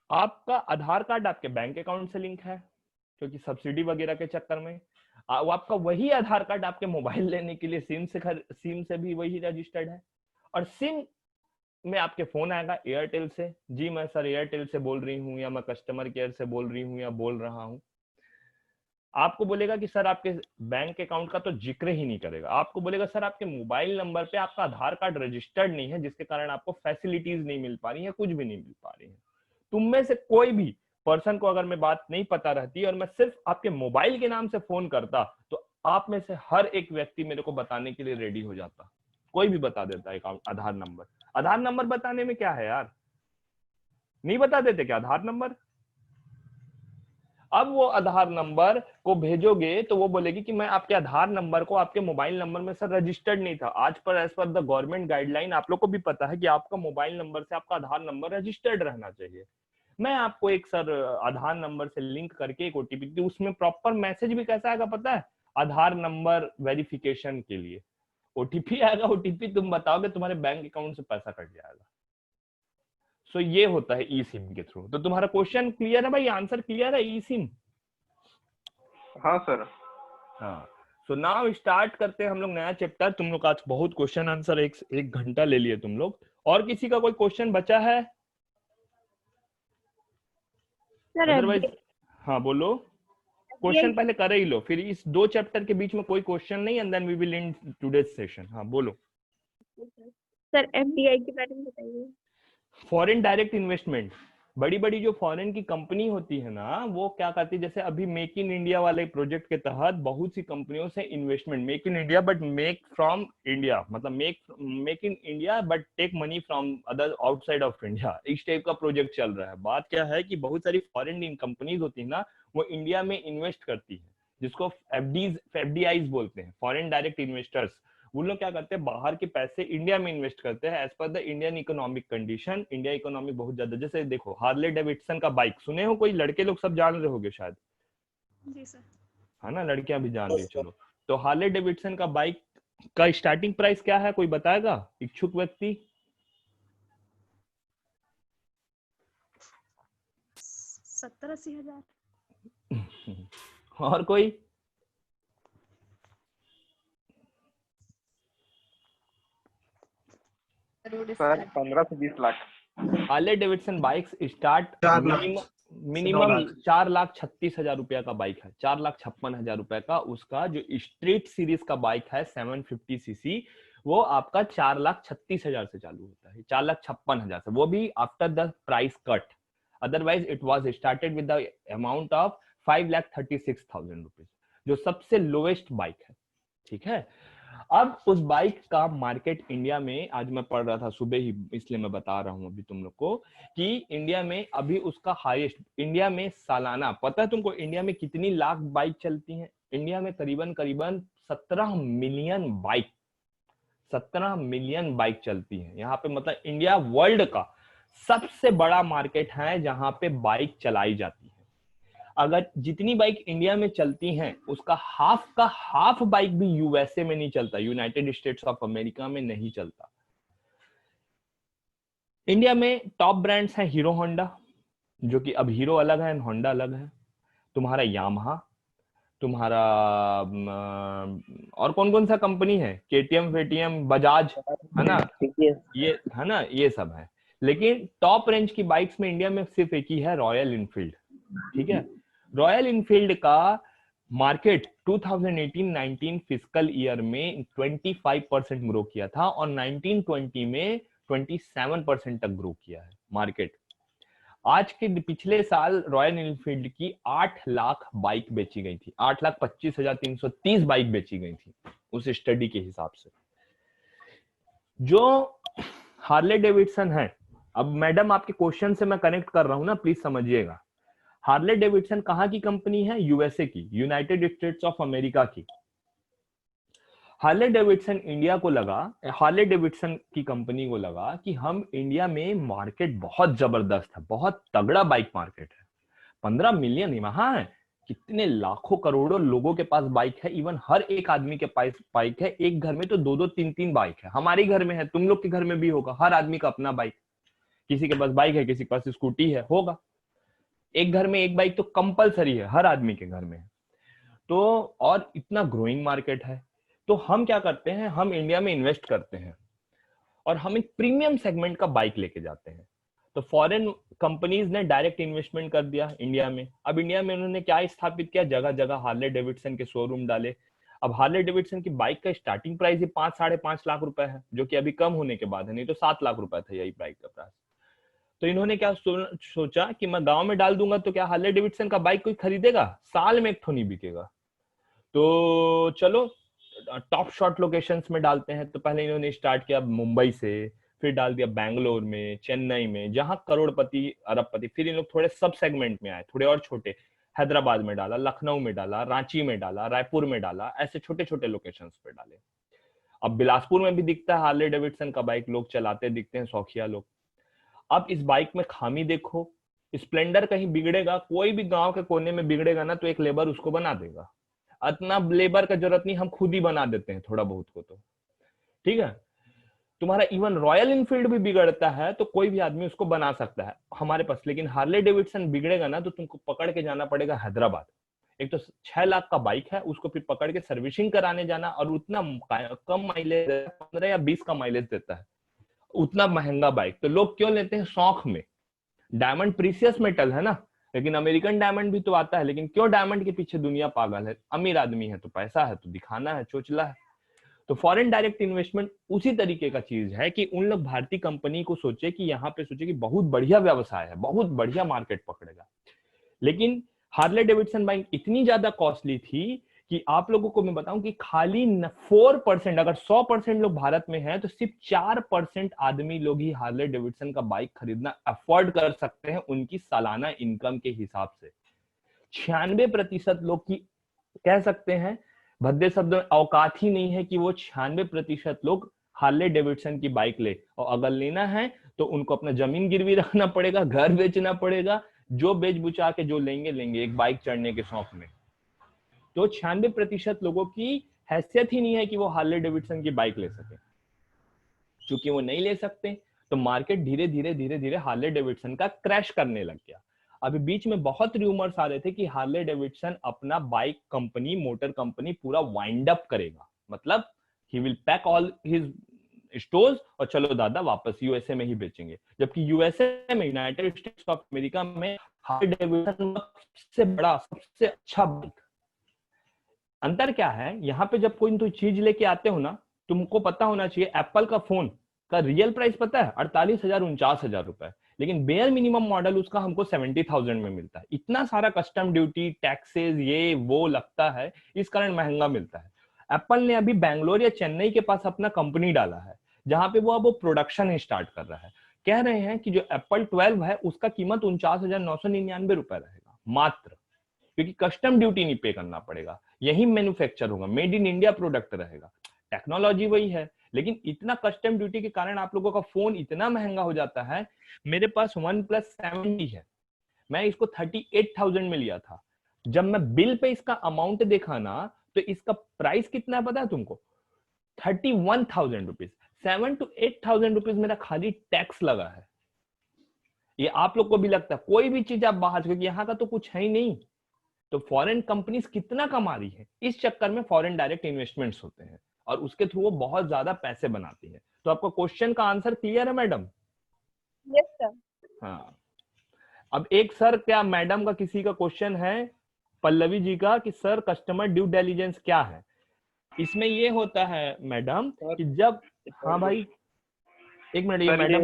आपका आधार कार्ड आपके बैंक अकाउंट से लिंक है, क्योंकि सब्सिडी वगैरह के चक्कर में वो आपका वही आधार कार्ड आपके मोबाइल लेने के लिए सिम से भी वही रजिस्टर्ड है, और सिम में आपके फोन आएगा एयरटेल से, जी मैं सर एयरटेल से बोल रही हूँ, या मैं कस्टमर केयर से बोल रही हूँ या बोल रहा हूँ। आपको बोलेगा कि सर आपके बैंक अकाउंट का तो जिक्र ही नहीं करेगा, आपको बोलेगा सर आपके मोबाइल नंबर पे आपका आधार कार्ड रजिस्टर्ड नहीं है, जिसके कारण आपको फैसिलिटीज नहीं मिल पा रही है, कुछ भी नहीं मिल पा रही है। तुम में से कोई भी पर्सन को अगर मैं बात नहीं पता रहती और मैं सिर्फ आपके मोबाइल के नाम से फोन करता, तो आप में से हर एक व्यक्ति मेरे को बताने के लिए रेडी हो जाता, कोई भी बता देता है आधार नंबर। आधार नंबर बताने में क्या है यार, नहीं बता देते क्या आधार नंबर? अब वो आधार नंबर को भेजोगे तो वो बोलेगी कि मैं आपके आधार नंबर को आपके मोबाइल नंबर में सर रजिस्टर्ड नहीं था। आज पर as per the government guideline आप लोग को भी पता है कि आपका मोबाइल नंबर से आपका आधार नंबर रजिस्टर्ड रहना चाहिए। मैं आपको एक सर आधार नंबर से लिंक करके एक ओटीपी दी, उसमें प्रॉपर मैसेज भी कैसा आएगा पता है? आधार नंबर वेरिफिकेशन के लिए ओटीपी आएगा, ओटीपी तुम बताओगे तुम्हारे बैंक अकाउंट से पैसा कट जाएगा। सो ये होता है ई सिम के थ्रू। तो तुम्हारा क्वेश्चन क्लियर है भाई, आंसर क्लियर है ई सिम? हाँ सर। हाँ, सो नाउ स्टार्ट करते हैं हम लोग नया चैप्टर। तुम लोग आज बहुत क्वेश्चन आंसर एक घंटा ले लिए तुम लोग। और किसी का कोई क्वेश्चन बचा है? अदरवाइज हाँ बोलो, क्वेश्चन पहले कर ही लो, फिर इस दो चैप्टर के बीच में कोई क्वेश्चन नहीं, and then we will end today's session. हाँ बोलो सर। एफडीआई के बारे में बताइए। फॉरेन डायरेक्ट इन्वेस्टमेंट, बड़ी बड़ी जो फॉरेन की कंपनी होती है ना, वो क्या करती है, जैसे अभी मेक इन इंडिया वाले प्रोजेक्ट के तहत बहुत सी कंपनियों से investment, make in India but make from India, मतलब make in India but take money from other outside of India, इस टाइप का प्रोजेक्ट चल रहा है। बात क्या है कि बहुत सारी फॉरेन कंपनीज होती है ना, वो इंडिया में इन्वेस्ट करती है, जिसको एफडीआईज बोलते हैं, फॉरेन डायरेक्ट इन्वेस्टर्स। वो लोग क्या करते हैं, बाहर के पैसे इंडिया में इन्वेस्ट करते हैं as per the Indian economic condition. India economy बहुत ज्यादा, जैसे देखो हार्ले डेविडसन का बाइक सुने हो, कोई लड़के लोग सब जान रहे होगे शायद, जी सर। है ना, लड़कियां भी जान रही। चलो, तो हार्ले डेविडसन का बाइक का स्टार्टिंग प्राइस क्या है, कोई बताएगा इच्छुक व्यक्ति? 70-80 हजार। और कोई? सर 15 से 20 lakh. Harley Davidson bikes start minimum 4,36,000 रुपया का बाइक है, 4,56,000 रुपए का। उसका जो स्ट्रीट सीरीज का बाइक है 750 सीसी, वो आपका 4,36,000 से चालू होता है, 4,56,000 से, वो भी after the price cut. Otherwise it was started with the amount of 5,36,000 rupees, जो सबसे लोएस्ट बाइक है। ठीक है, अब उस बाइक का मार्केट इंडिया में, आज मैं पढ़ रहा था सुबह ही, इसलिए मैं बता रहा हूं अभी तुम लोग को, कि इंडिया में अभी उसका हाईएस्ट, इंडिया में सालाना, पता है तुमको इंडिया में कितनी लाख बाइक चलती हैं? इंडिया में करीबन 17 मिलियन बाइक, 17 मिलियन बाइक चलती हैं यहाँ पे। मतलब इंडिया वर्ल्ड का सबसे बड़ा मार्केट है जहां पे बाइक चलाई जाती है। अगर जितनी बाइक इंडिया में चलती हैं, उसका हाफ का हाफ बाइक भी यूएसए में नहीं चलता, यूनाइटेड स्टेट्स ऑफ अमेरिका में नहीं चलता। इंडिया में टॉप ब्रांड्स हैं हीरो होंडा, जो कि अब हीरो अलग है होंडा अलग है, तुम्हारा यामाहा, तुम्हारा और कौन कौन सा कंपनी है, केटीएम वेटीएम बजाज, है ना, ये है ना, ये सब है। लेकिन टॉप रेंज की बाइक्स में इंडिया में सिर्फ एक ही है, रॉयल इनफील्ड। ठीक है, रॉयल इनफील्ड का मार्केट 2018-19 फिस्कल ईयर में 25% ग्रो किया था और 19-20 में 27% तक ग्रो किया है मार्केट। आज के पिछले साल रॉयल इनफील्ड की 8 लाख बाइक बेची गई थी, 8,25,330 बाइक बेची गई थी उस स्टडी के हिसाब से। जो हार्ले डेविडसन है, अब मैडम आपके क्वेश्चन से मैं कनेक्ट कर रहा हूं ना, प्लीज समझिएगा। हार्ले डेविडसन कहाँ की कंपनी है? यूएसए की, यूनाइटेड स्टेट्स ऑफ अमेरिका की। हार्ले डेविडसन इंडिया को लगा, हार्ले डेविडसन की कंपनी को लगा कि हम इंडिया में मार्केट बहुत जबरदस्त है, बहुत तगड़ा बाइक मार्केट है, 15 मिलियन वहां है, कितने लाखों करोड़ों लोगों के पास बाइक है, इवन हर एक आदमी के पास बाइक है, एक घर में तो 2-2 3-3 बाइक है, हमारे घर में है, तुम लोग के घर में भी होगा, हर आदमी का अपना बाइक, किसी के पास बाइक है, किसी के पास स्कूटी है, होगा, एक घर में एक बाइक तो कंपलसरी है, हर आदमी के घर में। तो और इतना ग्रोइंग मार्केट है, तो हम क्या करते हैं, हम इंडिया में इन्वेस्ट करते हैं और हम एक प्रीमियम सेगमेंट का बाइक लेके जाते हैं। तो फॉरेन कंपनीज ने डायरेक्ट इन्वेस्टमेंट कर दिया इंडिया में। अब इंडिया में उन्होंने क्या स्थापित किया, जगह जगह हार्ले डेविडसन के शोरूम डाले। अब हार्ले डेविडसन की बाइक का स्टार्टिंग प्राइस ही 5-5.5 लाख रुपए है, जो कि अभी कम होने के बाद है, नहीं तो 7 लाख रुपए था यही बाइक का प्राइस। तो इन्होंने क्या सोचा कि मैं गांव में डाल दूंगा तो क्या हार्ले डेविडसन का बाइक कोई खरीदेगा, साल में एक तो नहीं बिकेगा, तो चलो टॉप शॉट लोकेशंस में डालते हैं। तो पहले इन्होंने स्टार्ट किया मुंबई से, फिर डाल दिया बैंगलोर में, चेन्नई में, जहां करोड़पति अरबपति, फिर इन लोग थोड़े सब सेगमेंट में आए, थोड़े और छोटे, हैदराबाद में डाला, लखनऊ में डाला, रांची में डाला, रायपुर में डाला, ऐसे छोटे छोटे लोकेशंस पे डाले। अब बिलासपुर में भी दिखता है हार्ले डेविडसन का बाइक, लोग चलाते दिखते हैं, शौकिया लोग। अब इस बाइक में खामी देखो, स्प्लेंडर कहीं बिगड़ेगा, कोई भी गांव के कोने में बिगड़ेगा ना, तो एक लेबर उसको बना देगा, इतना लेबर का जरूरत नहीं, हम खुद ही बना देते हैं थोड़ा बहुत को, तो ठीक है। तुम्हारा इवन रॉयल इनफील्ड भी बिगड़ता है तो कोई भी आदमी उसको बना सकता है हमारे पास, लेकिन हार्ले डेविडसन बिगड़ेगा ना तो तुमको पकड़ के जाना पड़ेगा हैदराबाद। एक तो 6 लाख का बाइक है, उसको फिर पकड़ के सर्विसिंग कराने जाना, और उतना कम माइलेज, 15 या 20 का माइलेज देता है, उतना महंगा बाइक तो लोग क्यों लेते हैं, शौक में। डायमंड प्रीसियस मेटल है ना, लेकिन अमेरिकन डायमंड भी तो आता है, लेकिन क्यों डायमंड के पीछे दुनिया पागल है, अमीर आदमी है तो पैसा है तो दिखाना है, चोचला है। तो फॉरेन डायरेक्ट इन्वेस्टमेंट उसी तरीके का चीज है कि उन लोग भारतीय कंपनी को सोचे कि यहाँ पे सोचे कि बहुत बढ़िया व्यवसाय है, बहुत बढ़िया मार्केट पकड़ेगा। लेकिन हार्ले डेविडसन बाइक इतनी ज्यादा कॉस्टली थी कि आप लोगों को मैं बताऊं कि खाली 4%, अगर 100% लोग भारत में हैं तो सिर्फ 4% आदमी लोग ही हार्ले डेविडसन का बाइक खरीदना अफोर्ड कर सकते हैं उनकी सालाना इनकम के हिसाब से। 96% लोग की कह सकते हैं भद्दे शब्दों में औकात ही नहीं है कि वो 96% लोग हार्ले डेविडसन की बाइक ले, और अगर लेना है तो उनको अपना जमीन गिरवी रखना पड़ेगा, घर बेचना पड़ेगा, जो बेच बुचा के जो लेंगे एक बाइक चढ़ने के शौक में। तो 96% लोगों की हैसियत ही नहीं है कि वो हार्ले डेविडसन की बाइक ले सके। चूंकि वो नहीं ले सकते तो मार्केट धीरे धीरे हार्ले डेविडसन का क्रैश करने लग गया। अभी बीच में बहुत रूमर्स आ रहे थे कि हार्ले डेविडसन अपना बाइक कंपनी, मोटर कंपनी पूरा वाइंड अप करेगा, मतलब he will pack all his stores और चलो दादा वापस यूएसए में ही बेचेंगे। जबकि यूएसए में, यूनाइटेड स्टेट्स ऑफ अमेरिका में हार्ले डेविडसन सबसे बड़ा, सबसे अच्छा बाइक। अंतर क्या है, यहाँ पे जब कोई चीज लेके आते हो ना, तुमको पता होना चाहिए एप्पल का फोन का रियल प्राइस पता है 48,000 49,000 रुपए, लेकिन बेयर मिनिमम मॉडल उसका हमको 70,000 में मिलता है। इतना सारा कस्टम ड्यूटी, टैक्सेस, ये वो लगता है, इस कारण महंगा मिलता है। एप्पल ने अभी बैंगलोर या चेन्नई के पास अपना कंपनी डाला है, जहां पे वो अब प्रोडक्शन स्टार्ट कर रहा है। कह रहे हैं कि जो एप्पल 12 है उसका कीमत 49,999 रुपए रहेगा मात्र, क्योंकि कस्टम ड्यूटी नहीं पे करना पड़ेगा, यही मैन्युफैक्चर होगा, मेड इन इंडिया प्रोडक्ट रहेगा, टेक्नोलॉजी वही है। लेकिन इतना कस्टम ड्यूटी के कारण आप लोगों का फोन इतना महंगा हो जाता है। मेरे पास OnePlus 7T है, मैं इसको 38,000 में लिया था। जब मैं बिल पे इसका अमाउंट देखा ना तो इसका प्राइस कितना पता है तुमको, 31,000 रुपीज। 7 to 8,000 रुपीज मेरा खाली टैक्स लगा है, ये आप लोग को भी लगता है, कोई भी चीज आप बाहर, क्योंकि यहाँ का तो कुछ है ही नहीं, तो फॉरेन कंपनीज कितना कमा रही है, इस चक्कर में फॉरेन डायरेक्ट इन्वेस्टमेंट्स होते हैं और उसके थ्रू वो बहुत ज्यादा पैसे बनाती है। तो आपका क्वेश्चन का आंसर क्लियर है मैडम? Yes sir. हाँ, अब एक सर, क्या मैडम का किसी का क्वेश्चन है, पल्लवी जी का, कि सर कस्टमर ड्यू डिलिजेंस क्या है? इसमें ये होता है मैडम कि जब, हाँ भाई एक मिनट, ये मैडम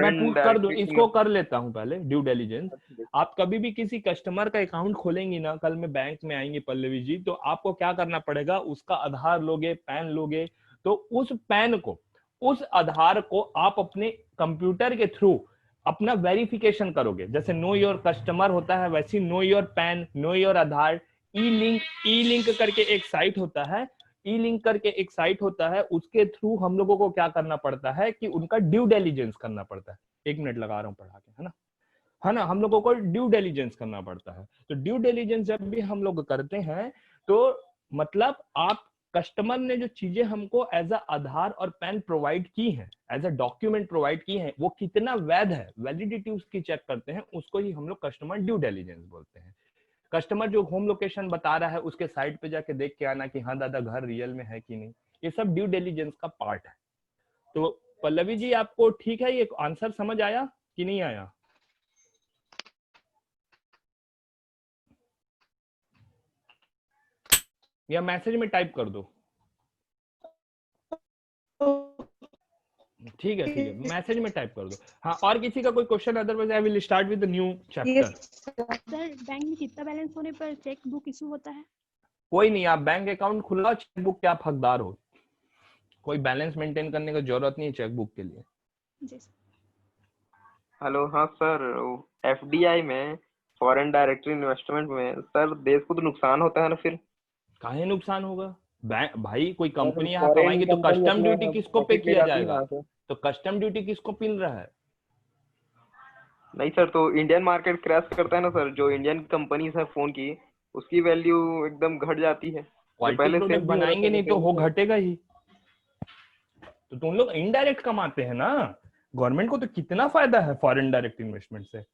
मैं कर दूं, इसको कर लेता हूं पहले। ड्यू डिलिजेंस, आप कभी भी किसी कस्टमर का अकाउंट खोलेंगी ना, कल में बैंक में आएंगे पल्लवी जी, तो आपको क्या करना पड़ेगा, उसका आधार लोगे, पैन लोगे, तो उस पैन को, उस आधार को आप अपने कंप्यूटर के थ्रू अपना वेरिफिकेशन करोगे। जैसे नो योर कस्टमर होता है, वैसे know your pan, know your Aadhaar, E link करके एक साइट होता है, ई लिंक करके एक साइट होता है, उसके थ्रू हम लोगों को क्या करना पड़ता है कि उनका ड्यू डिलिजेंस करना पड़ता है। एक मिनट लगा रहा हूं पढ़ा के, है ना, हम लोगों को ड्यू डिलिजेंस करना पड़ता है। तो ड्यू डिलिजेंस जब भी हम लोग करते हैं, तो मतलब आप कस्टमर ने जो चीजें हमको एज अ आधार और पैन प्रोवाइड की है, एज अ डॉक्यूमेंट प्रोवाइड की है, वो कितना वैध है, वैलिडिटी उसकी चेक करते हैं, उसको ही हम लोग कस्टमर ड्यू डिलिजेंस बोलते हैं। कस्टमर जो होम लोकेशन बता रहा है, उसके साइट पे जाके देख के आना कि हाँ दादा घर रियल में है कि नहीं, ये सब ड्यू डिलिजेंस का पार्ट है। तो पल्लवी जी आपको ठीक है, ये आंसर समझ आया कि नहीं आया? या मैसेज में टाइप कर दो। ठीक है, मैसेज में टाइप कर दो। हाँ, और किसी का कोई question? Otherwise I will start with the new chapter. Sir bank में कितना बैलेंस होने पर चेक बुक इशू होता है? कोई नहीं, आप बैंक अकाउंट खुलाओ, चेक बुक के आप हकदार हो, कोई बैलेंस मेंटेन करने की जरूरत नहीं है चेक बुक के लिए। जी सर। हेलो, हाँ सर, एफडीआई में, फॉरेन डायरेक्ट इन्वेस्टमेंट में सर देश को तो नुकसान होता है ना फिर? काहे नुकसान होगा भाई, कोई कंपनी यहाँ कमाएगी तो कस्टम ड्यूटी किसको पे किया जाएगा? तो कस्टम ड्यूटी किसको मिल रहा है? नहीं सर, तो इंडियन मार्केट क्रैश करता है ना सर, जो इंडियन कंपनीज है फोन की, उसकी वैल्यू एकदम घट जाती है। क्वालिटी प्रोडक्ट बनाएंगे नहीं तो वो घटेगा ही। तो तुम लोग इनडायरेक्ट कमाते हैं ना, गवर्नमेंट को तो कितना फायदा है फॉरेन डायरेक्ट इन्वेस्टमेंट से।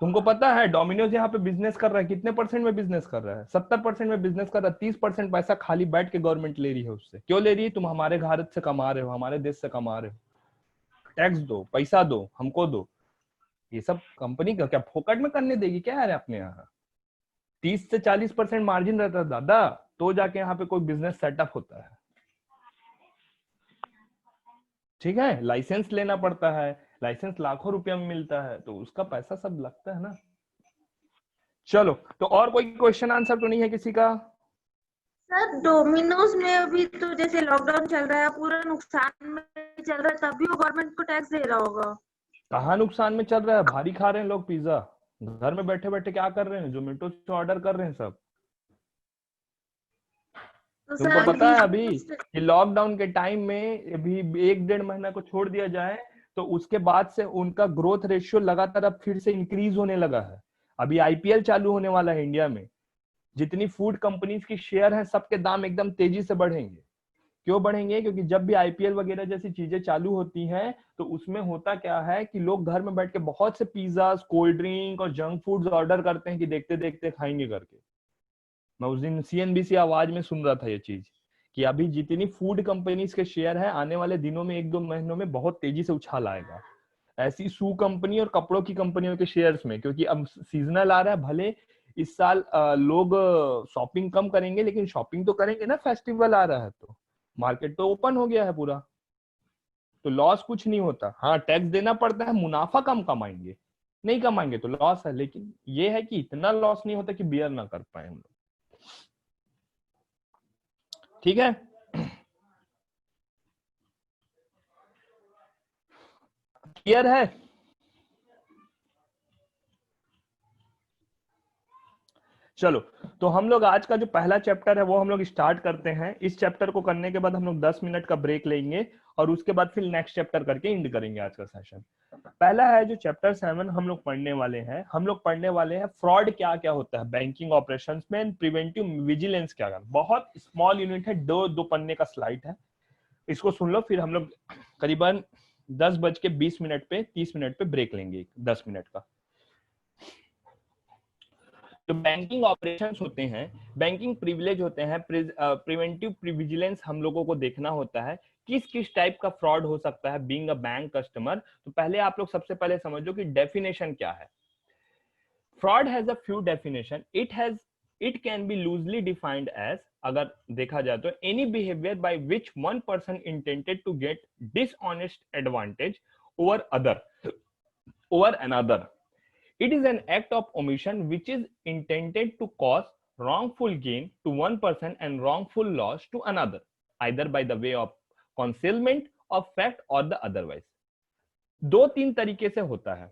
तुमको पता है डोमिनोज यहाँ पे बिजनेस कर रहा है, कितने परसेंट में बिजनेस कर रहा है? 70% में बिजनेस कर रहा है। 30% पैसा खाली बैठ के गवर्नमेंट ले रही है उससे। क्यों ले रही है? तुम हमारे भारत से कमा रहे हो, हमारे देश से कमा रहे हो, टैक्स दो, पैसा दो, हमको दो। ये सब कंपनी का क्या फोकट में करने देगी क्या यार? अपने यहाँ 30 से 40% मार्जिन रहता है दादा, तो जाके यहाँ पे कोई बिजनेस सेटअप होता है। ठीक है, लाइसेंस लेना पड़ता है, लाइसेंस लाखों रुपया में मिलता है, तो उसका पैसा सब लगता है ना। चलो, तो और कोई क्वेश्चन आंसर तो नहीं है किसी का? सर डोमिनोज में अभी तो जैसे लॉकडाउन चल रहा है, पूरा नुकसान में चल रहा है, तभी वो गवर्नमेंट को टैक्स दे रहा होगा। कहाँ नुकसान में चल रहा है? भारी खा रहे हैं लोग पिज्जा, घर में बैठे बैठे क्या कर रहे हैं, जोमेटो से ऑर्डर कर रहे हैं सब। तो तुमको पता है अभी कि लॉकडाउन के टाइम में अभी 1-1.5 महीना को छोड़ दिया जाए तो उसके बाद से उनका ग्रोथ रेशियो लगातार अब फिर से इंक्रीज होने लगा है। अभी आईपीएल चालू होने वाला है इंडिया में, जितनी फूड कंपनीज की शेयर है सबके दाम एकदम तेजी से बढ़ेंगे। क्यों बढ़ेंगे? क्योंकि जब भी आईपीएल वगैरह जैसी चीजें चालू होती हैं तो उसमें होता क्या है कि लोग घर में बैठ के बहुत से पिज्जा, कोल्ड ड्रिंक और जंक फूड्स ऑर्डर करते हैं कि देखते देखते खाएंगे करके। मैं उस दिन सीएनबीसी आवाज में सुन रहा था ये चीज कि अभी जितनी फूड कंपनीज के शेयर है आने वाले दिनों में 1-2 महीनों में बहुत तेजी से उछाल आएगा। ऐसी शू कंपनी और कपड़ों की कंपनियों के शेयर्स में, क्योंकि अब सीजनल आ रहा है, भले इस साल लोग शॉपिंग कम करेंगे लेकिन शॉपिंग तो करेंगे ना, फेस्टिवल आ रहा है तो मार्केट तो ओपन हो गया है पूरा, तो लॉस कुछ नहीं होता। हाँ, टैक्स देना पड़ता है, मुनाफा कम कमाएंगे, नहीं कमाएंगे तो लॉस है, लेकिन ये है कि इतना लॉस नहीं होता कि बियर ना कर पाए हम लोग। ठीक है, क्लियर है? चलो, तो हम लोग आज का जो पहला चैप्टर है वो हम लोग स्टार्ट करते हैं। इस चैप्टर को करने के बाद हम लोग 10 मिनट का ब्रेक लेंगे और उसके बाद फिर नेक्स्ट चैप्टर करके एंड करेंगे आज का सेशन। पहला है जो चैप्टर 7 हम लोग पढ़ने वाले हैं, फ्रॉड क्या क्या होता है बैंकिंग ऑपरेशंस में, प्रिवेंटिव विजिलेंस क्या। बहुत स्मॉल यूनिट है, 2 पन्ने का स्लाइड है, इसको सुन लो, फिर हम लोग करीबन 10:20 पे 30 पे ब्रेक लेंगे 10 मिनट का। जो बैंकिंग ऑपरेशंस होते हैं, बैंकिंग प्रिविलेज होते हैं, प्रिवेंटिव विजिलेंस हम लोगों को देखना होता है किस किस टाइप का फ्रॉड हो सकता है बीइंग अ बैंक कस्टमर। तो पहले आप लोग सबसे पहले समझो कि डेफिनेशन क्या है। Fraud has a few definition. It can be loosely defined as, अगर देखा जाए तो, any behaviour by which one person intended to get dishonest advantage over another. It is an act of omission which is intended to cause wrongful gain to one person and wrongful loss to another, either by the way of concealment of fact or the otherwise. 2-3 तरीके से होता है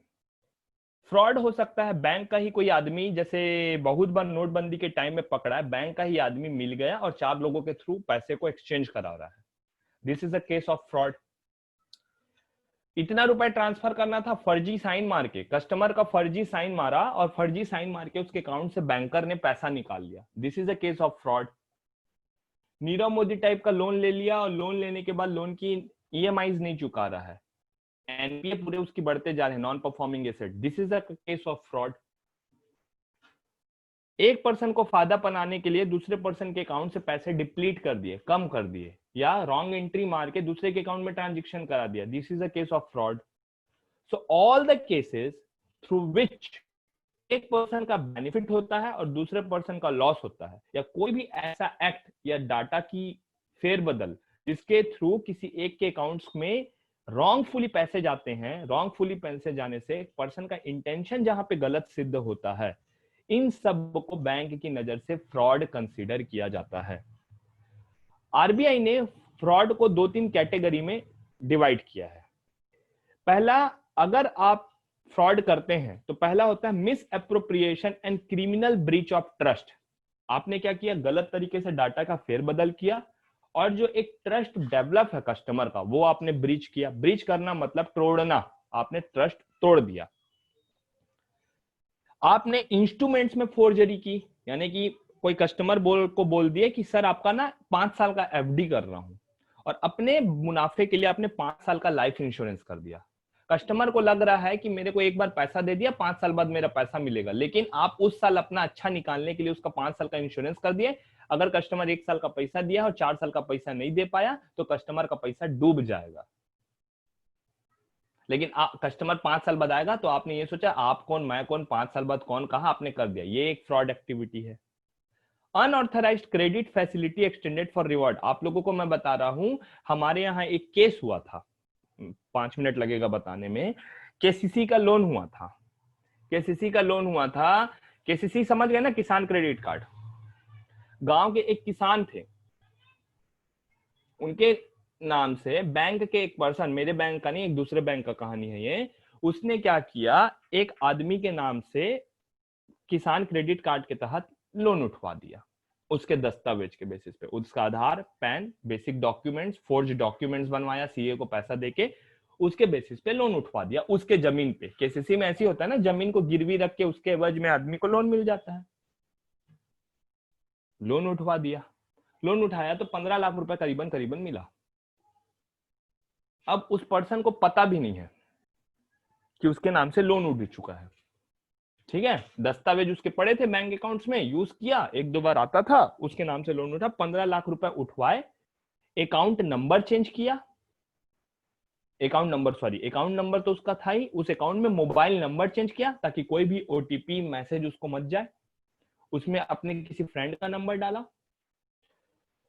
फ्रॉड। हो सकता है बैंक का ही कोई आदमी, जैसे बहुत बार नोटबंदी के टाइम में पकड़ा है, बैंक का ही आदमी मिल गया और 4 लोगों के थ्रू पैसे को एक्सचेंज करा रहा है। This is a case of fraud. इतना रुपए ट्रांसफर करना था, फर्जी साइन मार के, कस्टमर का फर्जी साइन मारा और फर्जी साइन मार के उसके अकाउंट से बैंकर ने पैसा निकाल लिया। This is a case of fraud. Nirav Modi type का लोन ले लिया और लोन लेने के बाद लोन की ईएमआईज नहीं चुका रहा है, एनपीए पूरे उसकी बढ़ते जा रहे हैं, non performing asset. This is a case of fraud. एक पर्सन को फायदा बनाने के लिए दूसरे पर्सन के अकाउंट से पैसे डिप्लीट कर दिए, कम कर दिए, या रॉन्ग एंट्री मार के दूसरे के अकाउंट में ट्रांजैक्शन करा दिया। This is a case of fraud. So all the cases through which एक पर्सन का बेनिफिट होता है और दूसरे पर्सन का लॉस होता है, या कोई भी ऐसा एक्ट या डाटा की फेरबदल जिसके थ्रू किसी एक के अकाउंट्स में रॉन्गफुली पैसे जाते हैं, रॉन्गफुली पैसे जाने से पर्सन का इंटेंशन जहां पे गलत सिद्ध होता है, इन सब को बैंक की नजर से फ्रॉड कंसीडर किया जाता है। आरबीआई ने फ्रॉड को 2-3 कैटेगरी में डिवाइड किया है। पहला, अगर आप फ्रॉड करते हैं तो पहला होता है miss appropriation and criminal breach of trust. आपने क्या किया, गलत तरीके से डाटा का फेरबदल किया और जो एक ट्रस्ट डेवलप है कस्टमर का, वो आपने ब्रीच किया। ब्रीच करना मतलब तोड़ना, आपने ट्रस्ट तोड़ दिया। आपने इंस्ट्रूमेंट्स में फोर्जरी की, यानी कि कोई कस्टमर बोल दिया कि सर आपका ना 5 साल का एफडी कर रहा हूं, और अपने मुनाफे के लिए आपने 5 साल का लाइफ इंश्योरेंस कर दिया। कस्टमर को लग रहा है कि मेरे को एक बार पैसा दे दिया, 5 साल बाद मेरा पैसा मिलेगा, लेकिन आप उस साल अपना अच्छा निकालने के लिए उसका 5 साल का इंश्योरेंस कर दिए। अगर कस्टमर 1 साल का पैसा दिया और 4 साल का पैसा नहीं दे पाया तो कस्टमर का पैसा डूब जाएगा। लेकिन कस्टमर 5 साल बाद आएगा तो आपने ये सोचा आप कौन मैं कौन, 5 साल बाद कौन, कहा आपने कर दिया। ये एक फ्रॉड एक्टिविटी है। Unauthorised credit facility extended for reward. आप लोगों को मैं बता रहा हूं, हमारे यहाँ एक केस हुआ था, 5 मिनट लगेगा बताने में। केसीसी का लोन हुआ था। केसीसी का लोन हुआ था। केसीसी समझ गए ना, किसान क्रेडिट कार्ड। गांव के एक किसान थे, उनके नाम से बैंक के एक पर्सन, मेरे बैंक का नहीं एक दूसरे बैंक का कहानी है ये, उसने क्या किया, एक आदमी के नाम से किसान क्रेडिट कार्ड के तहत लोन उठवा दिया। उसके दस्तावेज के बेसिस पे उसका Aadhaar, PAN, basic documents, forge documents बनवाया सीए को पैसा देके, उसके बेसिस पे लोन उठवा दिया उसके जमीन पे। केसीसी में ऐसी होता है ना, जमीन को गिरवी रख के उसके एवज में आदमी को लोन मिल जाता है। लोन उठवा दिया, लोन उठाया तो 15 लाख रुपए करीबन मिला। अब उस पर्सन को पता भी नहीं है कि उसके नाम से लोन उठ चुका है। ठीक है, दस्तावेज उसके पड़े थे बैंक अकाउंट्स में, यूज किया, 1-2 बार आता था, उसके नाम से लोन उठा, 15 लाख रुपए उठवाए, अकाउंट नंबर चेंज किया, अकाउंट नंबर तो उसका था ही, उस अकाउंट में मोबाइल नंबर चेंज किया ताकि कोई भी ओटीपी मैसेज उसको मत जाए। उसमें अपने किसी फ्रेंड का नंबर डाला,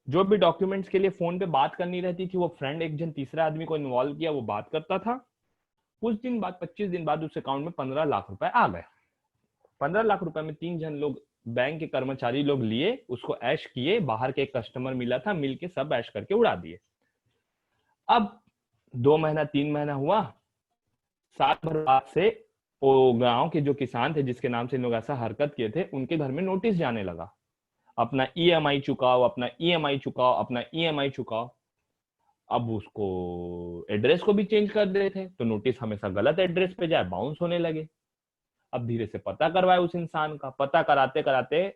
जो भी डॉक्यूमेंट्स के लिए फोन पे बात करनी रहती थी वो फ्रेंड एक जन तीसरा आदमी को इन्वॉल्व किया, वो बात करता था। कुछ दिन बाद, 25 दिन बाद उस अकाउंट में 15 लाख रुपए आ गए। 15 लाख रुपए में 3 जन लोग, बैंक के कर्मचारी लोग लिए, उसको ऐश किए, बाहर के एक कस्टमर मिला था, मिलके सब ऐश करके उड़ा दिए। अब 2 महीना 3 महीना हुआ, साल भर बाद से वो गांव के जो किसान थे जिसके नाम से लोग ऐसा हरकत किए थे, उनके घर में नोटिस जाने लगा, अपना ईएमआई चुकाओ, अपना ईएमआई चुकाओ, अपना ईएमआई चुकाओ। अब उसको एड्रेस को भी चेंज कर रहे थे तो नोटिस हमेशा गलत एड्रेस पे जाए, बाउंस होने लगे। अब धीरे से पता करवाए उस इंसान का, पता कराते कराते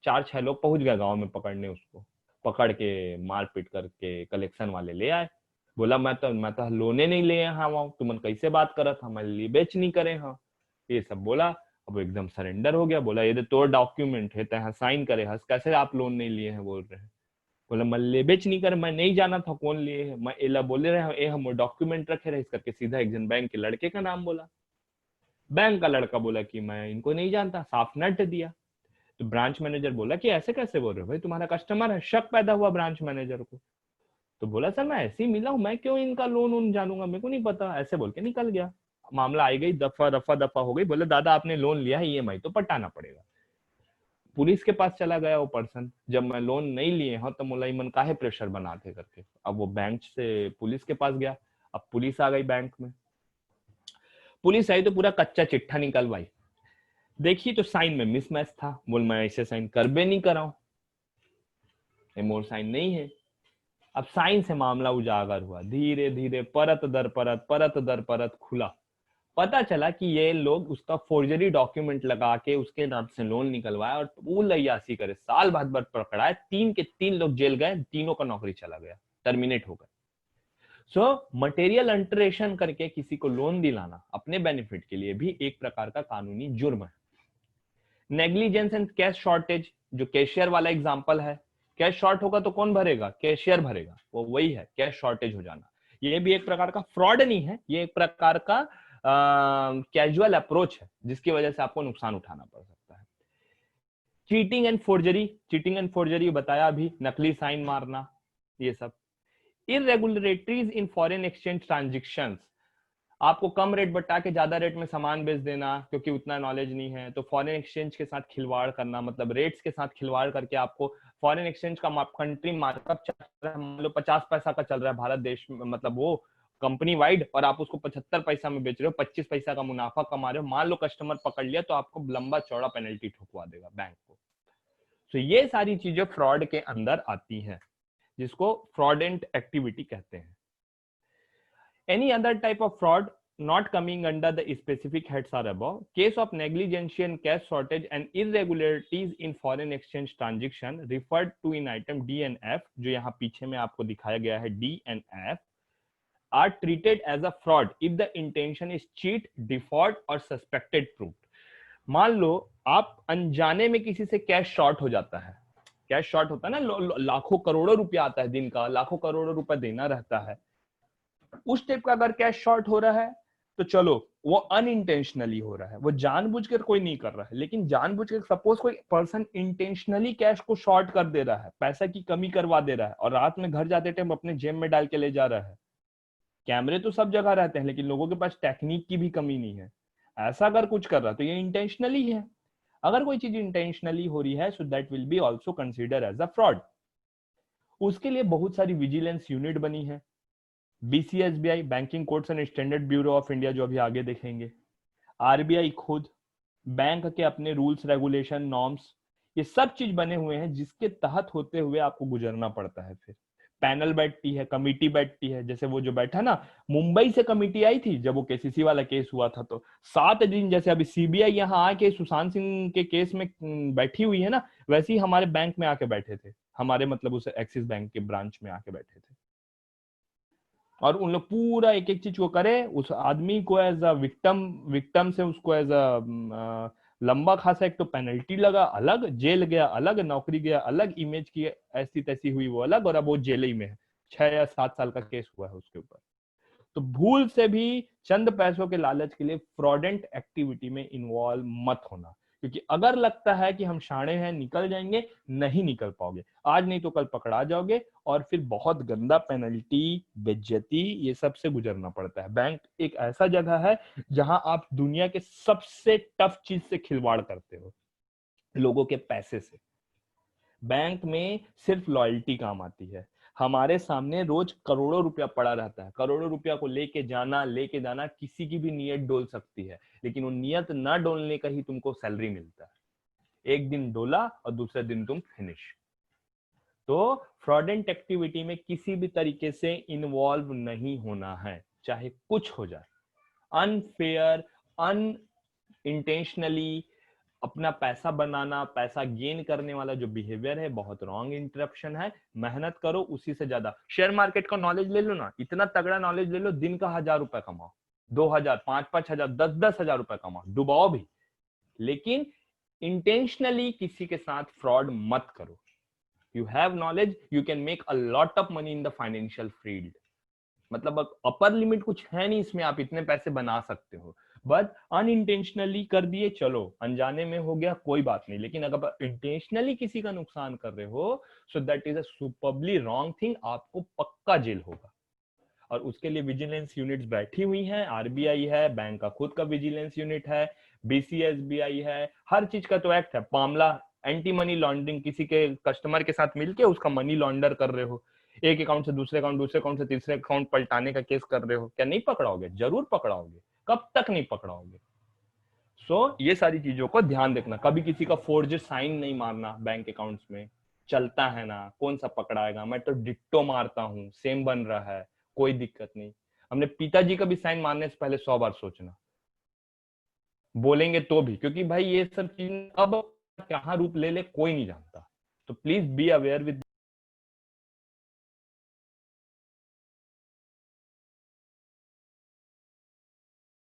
4-6 लोग पहुंच गए गांव में पकड़ने, उसको पकड़ के मारपीट करके कलेक्शन वाले ले आए। बोला मैं तो लोने नहीं ले हाँ वहाँ तुमन कैसे बात करत हमारे लिए बेच नहीं करे हाँ, ये सब बोला। अब एकदम सरेंडर हो गया, बोला ये तो तोर डॉक्यूमेंट है, तय साइन करे हस, कैसे आप लोन नहीं लिए हैं बोल रहे हैं। बोला मैं ले बेच नहीं करे, मैं नहीं जाना था कौन लिए है, मैं एला बोले रहे ए हम डॉक्यूमेंट रखे रहे, इस करके सीधा एक जन बैंक के लड़के का नाम बोला। बैंक का लड़का बोला कि मैं इनको नहीं जानता, साफ नट दिया। तो ब्रांच मैनेजर बोला कि ऐसे कैसे बोल रहे हो भाई, तुम्हारा कस्टमर है। शक पैदा हुआ ब्रांच मैनेजर को, तो बोला सर मैं ऐसे ही मिला हूँ, मैं क्यों इनका लोन उन जानूंगा, मेरे को नहीं पता, ऐसे बोल के निकल गया। मामला आई गई, रफा दफा हो गई। बोले दादा आपने लोन लिया है, ईएमआई तो पटाना पड़ेगा। पुलिस के पास चला गया वो पर्सन, जब मैं लोन नहीं लिए हाँ तो मोला मन काहे प्रेशर बनाते करके। अब वो बैंक से पुलिस के पास गया, अब पुलिस आ गई बैंक में। पुलिस आई तो पूरा कच्चा चिट्ठा निकलवाई, देखी तो साइन में मिसमैच था। बोल मैं ऐसे साइन करबे नहीं कराऊं, मोर साइन नहीं है। अब साइन से मामला उजागर हुआ, धीरे धीरे परत दर परत खुला। पता चला कि ये लोग उसका फोर्जरी डॉक्यूमेंट लगा के उसके नाम से लोन निकलवाया और पूल अय्यासी करे। साल बाद पकड़ाए, 3 के 3 लोग जेल गए, तीनों का नौकरी चला गया, टर्मिनेट हो गए। सो मटेरियल अल्टरेशन करके किसी को लोन दिलाना अपने बेनिफिट के लिए भी एक प्रकार का कानूनी जुर्म है। नेग्लिजेंस एंड कैश शॉर्टेज, जो कैशियर वाला एग्जांपल है, कैश शॉर्ट होगा तो कौन भरेगा, कैशियर भरेगा, वो वही है कैश शॉर्टेज हो जाना। ये भी एक प्रकार का फ्रॉड नहीं है, ये एक प्रकार का कैजुअल अप्रोच है जिसकी वजह से आपको नुकसान उठाना पड़ सकता है। चीटिंग एंड फोर्जरी बताया अभी, नकली साइन मारना, ये सब। Irregularities in foreign exchange transactions, आपको कम रेट बटा के ज्यादा रेट में सामान बेच देना क्योंकि उतना नॉलेज नहीं है, तो फॉरेन एक्सचेंज के साथ खिलवाड़ करना, मतलब रेट्स के साथ खिलवाड़ करके आपको फॉरेन एक्सचेंज का कंट्री मार्कअप चल रहा है, मान लो 50 पैसा का चल रहा है भारत देश में, मतलब वो कंपनी वाइड, और आप उसको 75 पैसा में बेच रहे हो, 25 पैसा का मुनाफा कमा रहे हो, मान लो कस्टमर पकड़ लिया तो आपको लंबा चौड़ा पेनल्टी ठुकवा देगा बैंक को। तो ये सारी चीजें फ्रॉड के अंदर आती हैं, जिसको फ्रॉडेंट एक्टिविटी कहते हैं। Any other type of fraud not coming under the specific heads are above. Case of negligence and cash shortage and irregularities in foreign exchange transaction referred to in item D and F, जो यहाँ पीछे में आपको दिखाया गया है D and F, are treated as a fraud if the intention is cheat, default or suspected proved. मान लो आप अनजाने में किसी से कैश शॉर्ट हो जाता है, कैश शॉर्ट होता है ना, लाखों करोड़ों रुपया आता है दिन का, लाखों करोड़ों रुपया देना रहता है, उस टाइप का अगर कैश शॉर्ट हो रहा है तो चलो वो अनइंटेंशनली हो रहा है, वो जानबूझकर कोई नहीं कर रहा है। लेकिन जानबूझकर सपोज कोई पर्सन इंटेंशनली कैश को शॉर्ट कर दे रहा है, पैसा की कमी करवा दे रहा है और रात में घर जाते टाइम अपने जेब में डाल के ले जा रहा है। कैमरे तो सब जगह रहते हैं लेकिन लोगों के पास टेक्निक की भी कमी नहीं है, ऐसा अगर कुछ कर रहा है तो ये इंटेंशनली है। अगर कोई चीज इंटेंशनली हो रही है so that will be also consider as a fraud. उसके लिए बहुत सारी विजिलेंस यूनिट बनी है, BCSBI, banking codes and standard bureau of India, जो अभी आगे देखेंगे, RBI खुद, बैंक के अपने रूल्स रेगुलेशन नॉर्म्स, ये सब चीज बने हुए हैं जिसके तहत होते हुए आपको गुजरना पड़ता है। फिर पैनल बैठती है, कमिटी बैठती है, जैसे वो जो बैठा ना, मुंबई से कमिटी आई थी जब वो KCC वाला केस हुआ था, तो 7 दिन, जैसे अभी CBI यहाँ आके सुशांत सिंह के केस में बैठी हुई है ना, वैसे ही हमारे बैंक में आके बैठे थे, हमारे मतलब उस एक्सिस बैंक के ब्रांच में आके बैठे थे, और उन लोग पूरा एक एक चीज को करे, उस आदमी को एज अ विक्टिम से उसको एज अ लंबा खासा एक तो पेनल्टी लगा अलग, जेल गया अलग, नौकरी गया अलग, इमेज की ऐसी तैसी हुई वो अलग, और अब वो जेल ही में है, 6 या 7 साल का केस हुआ है उसके ऊपर। तो भूल से भी चंद पैसों के लालच के लिए फ्रॉडेंट एक्टिविटी में इन्वॉल्व मत होना, क्योंकि अगर लगता है कि हम शाणे हैं निकल जाएंगे, नहीं निकल पाओगे, आज नहीं तो कल पकड़ा जाओगे और फिर बहुत गंदा पेनल्टी, बेइज्जती, ये सब से गुजरना पड़ता है। बैंक एक ऐसा जगह है जहां आप दुनिया के सबसे टफ चीज से खिलवाड़ करते हो, लोगों के पैसे से। बैंक में सिर्फ लॉयल्टी काम आती है। हमारे सामने रोज करोड़ों रुपया पड़ा रहता है, करोड़ों रुपया को लेके जाना किसी की भी नीयत डोल सकती है, लेकिन वो नियत ना डोलने का ही तुमको सैलरी मिलता है। एक दिन डोला और दूसरे दिन तुम फिनिश। तो फ्रॉडेंट एक्टिविटी में किसी भी तरीके से इन्वॉल्व नहीं होना है, चाहे कुछ हो जाए। अनफेयर, अनइंटेंशनली अपना पैसा बनाना, पैसा गेन करने वाला जो बिहेवियर है बहुत रॉन्ग इंटरप्शन है। मेहनत करो, उसी से ज्यादा। शेयर मार्केट का नॉलेज ले लो ना, इतना तगड़ा नॉलेज ले लो, दिन का 1000 रुपए कमाओ, 2000, 5-5 हजार, 10-10 हजार रुपए कमाओ, डुबाओ भी, लेकिन इंटेंशनली किसी के साथ फ्रॉड मत करो। You have knowledge, you can make a lot of money in the financial field. मतलब अपर लिमिट कुछ है नहीं इसमें, आप इतने पैसे बना सकते हो, बट अनइंटेंशनली कर दिए, चलो अनजाने में हो गया, कोई बात नहीं। लेकिन अगर इंटेंशनली किसी का नुकसान कर रहे हो, so that is a superbly wrong thing, आपको पक्का जेल होगा। और उसके लिए विजिलेंस यूनिट्स बैठी हुई हैं, आरबीआई है, बैंक का खुद का विजिलेंस यूनिट है, बीसीएसबीआई है, हर चीज का तो एक्ट है। मामला एंटी मनी लॉन्ड्रिंग, किसी के कस्टमर के साथ मिलके उसका मनी लॉन्डर कर रहे हो, एक अकाउंट से दूसरे अकाउंट, दूसरे अकाउंट से तीसरे अकाउंट पलटाने का केस कर रहे हो, क्या नहीं पकड़ाओगे? जरूर पकड़ाओगे। कब तक नहीं पकड़ाओगे? सो ये सारी चीजों को ध्यान रखना। कभी किसी का फोर्ज साइन नहीं मारना बैंक अकाउंट्स में, चलता है ना, कौन सा पकड़ाएगा? मैं तो डिट्टो मारता हूँ, सेम बन रहा है, कोई दिक्कत नहीं। हमने पिताजी का भी साइन मारने से पहले 100 बार सोचना, बोलेंगे तो भी, क्योंकि भाई ये सब चीज अब कहाँ रूप ले ले कोई नहीं जानता। तो प्लीज बी अवेयर विद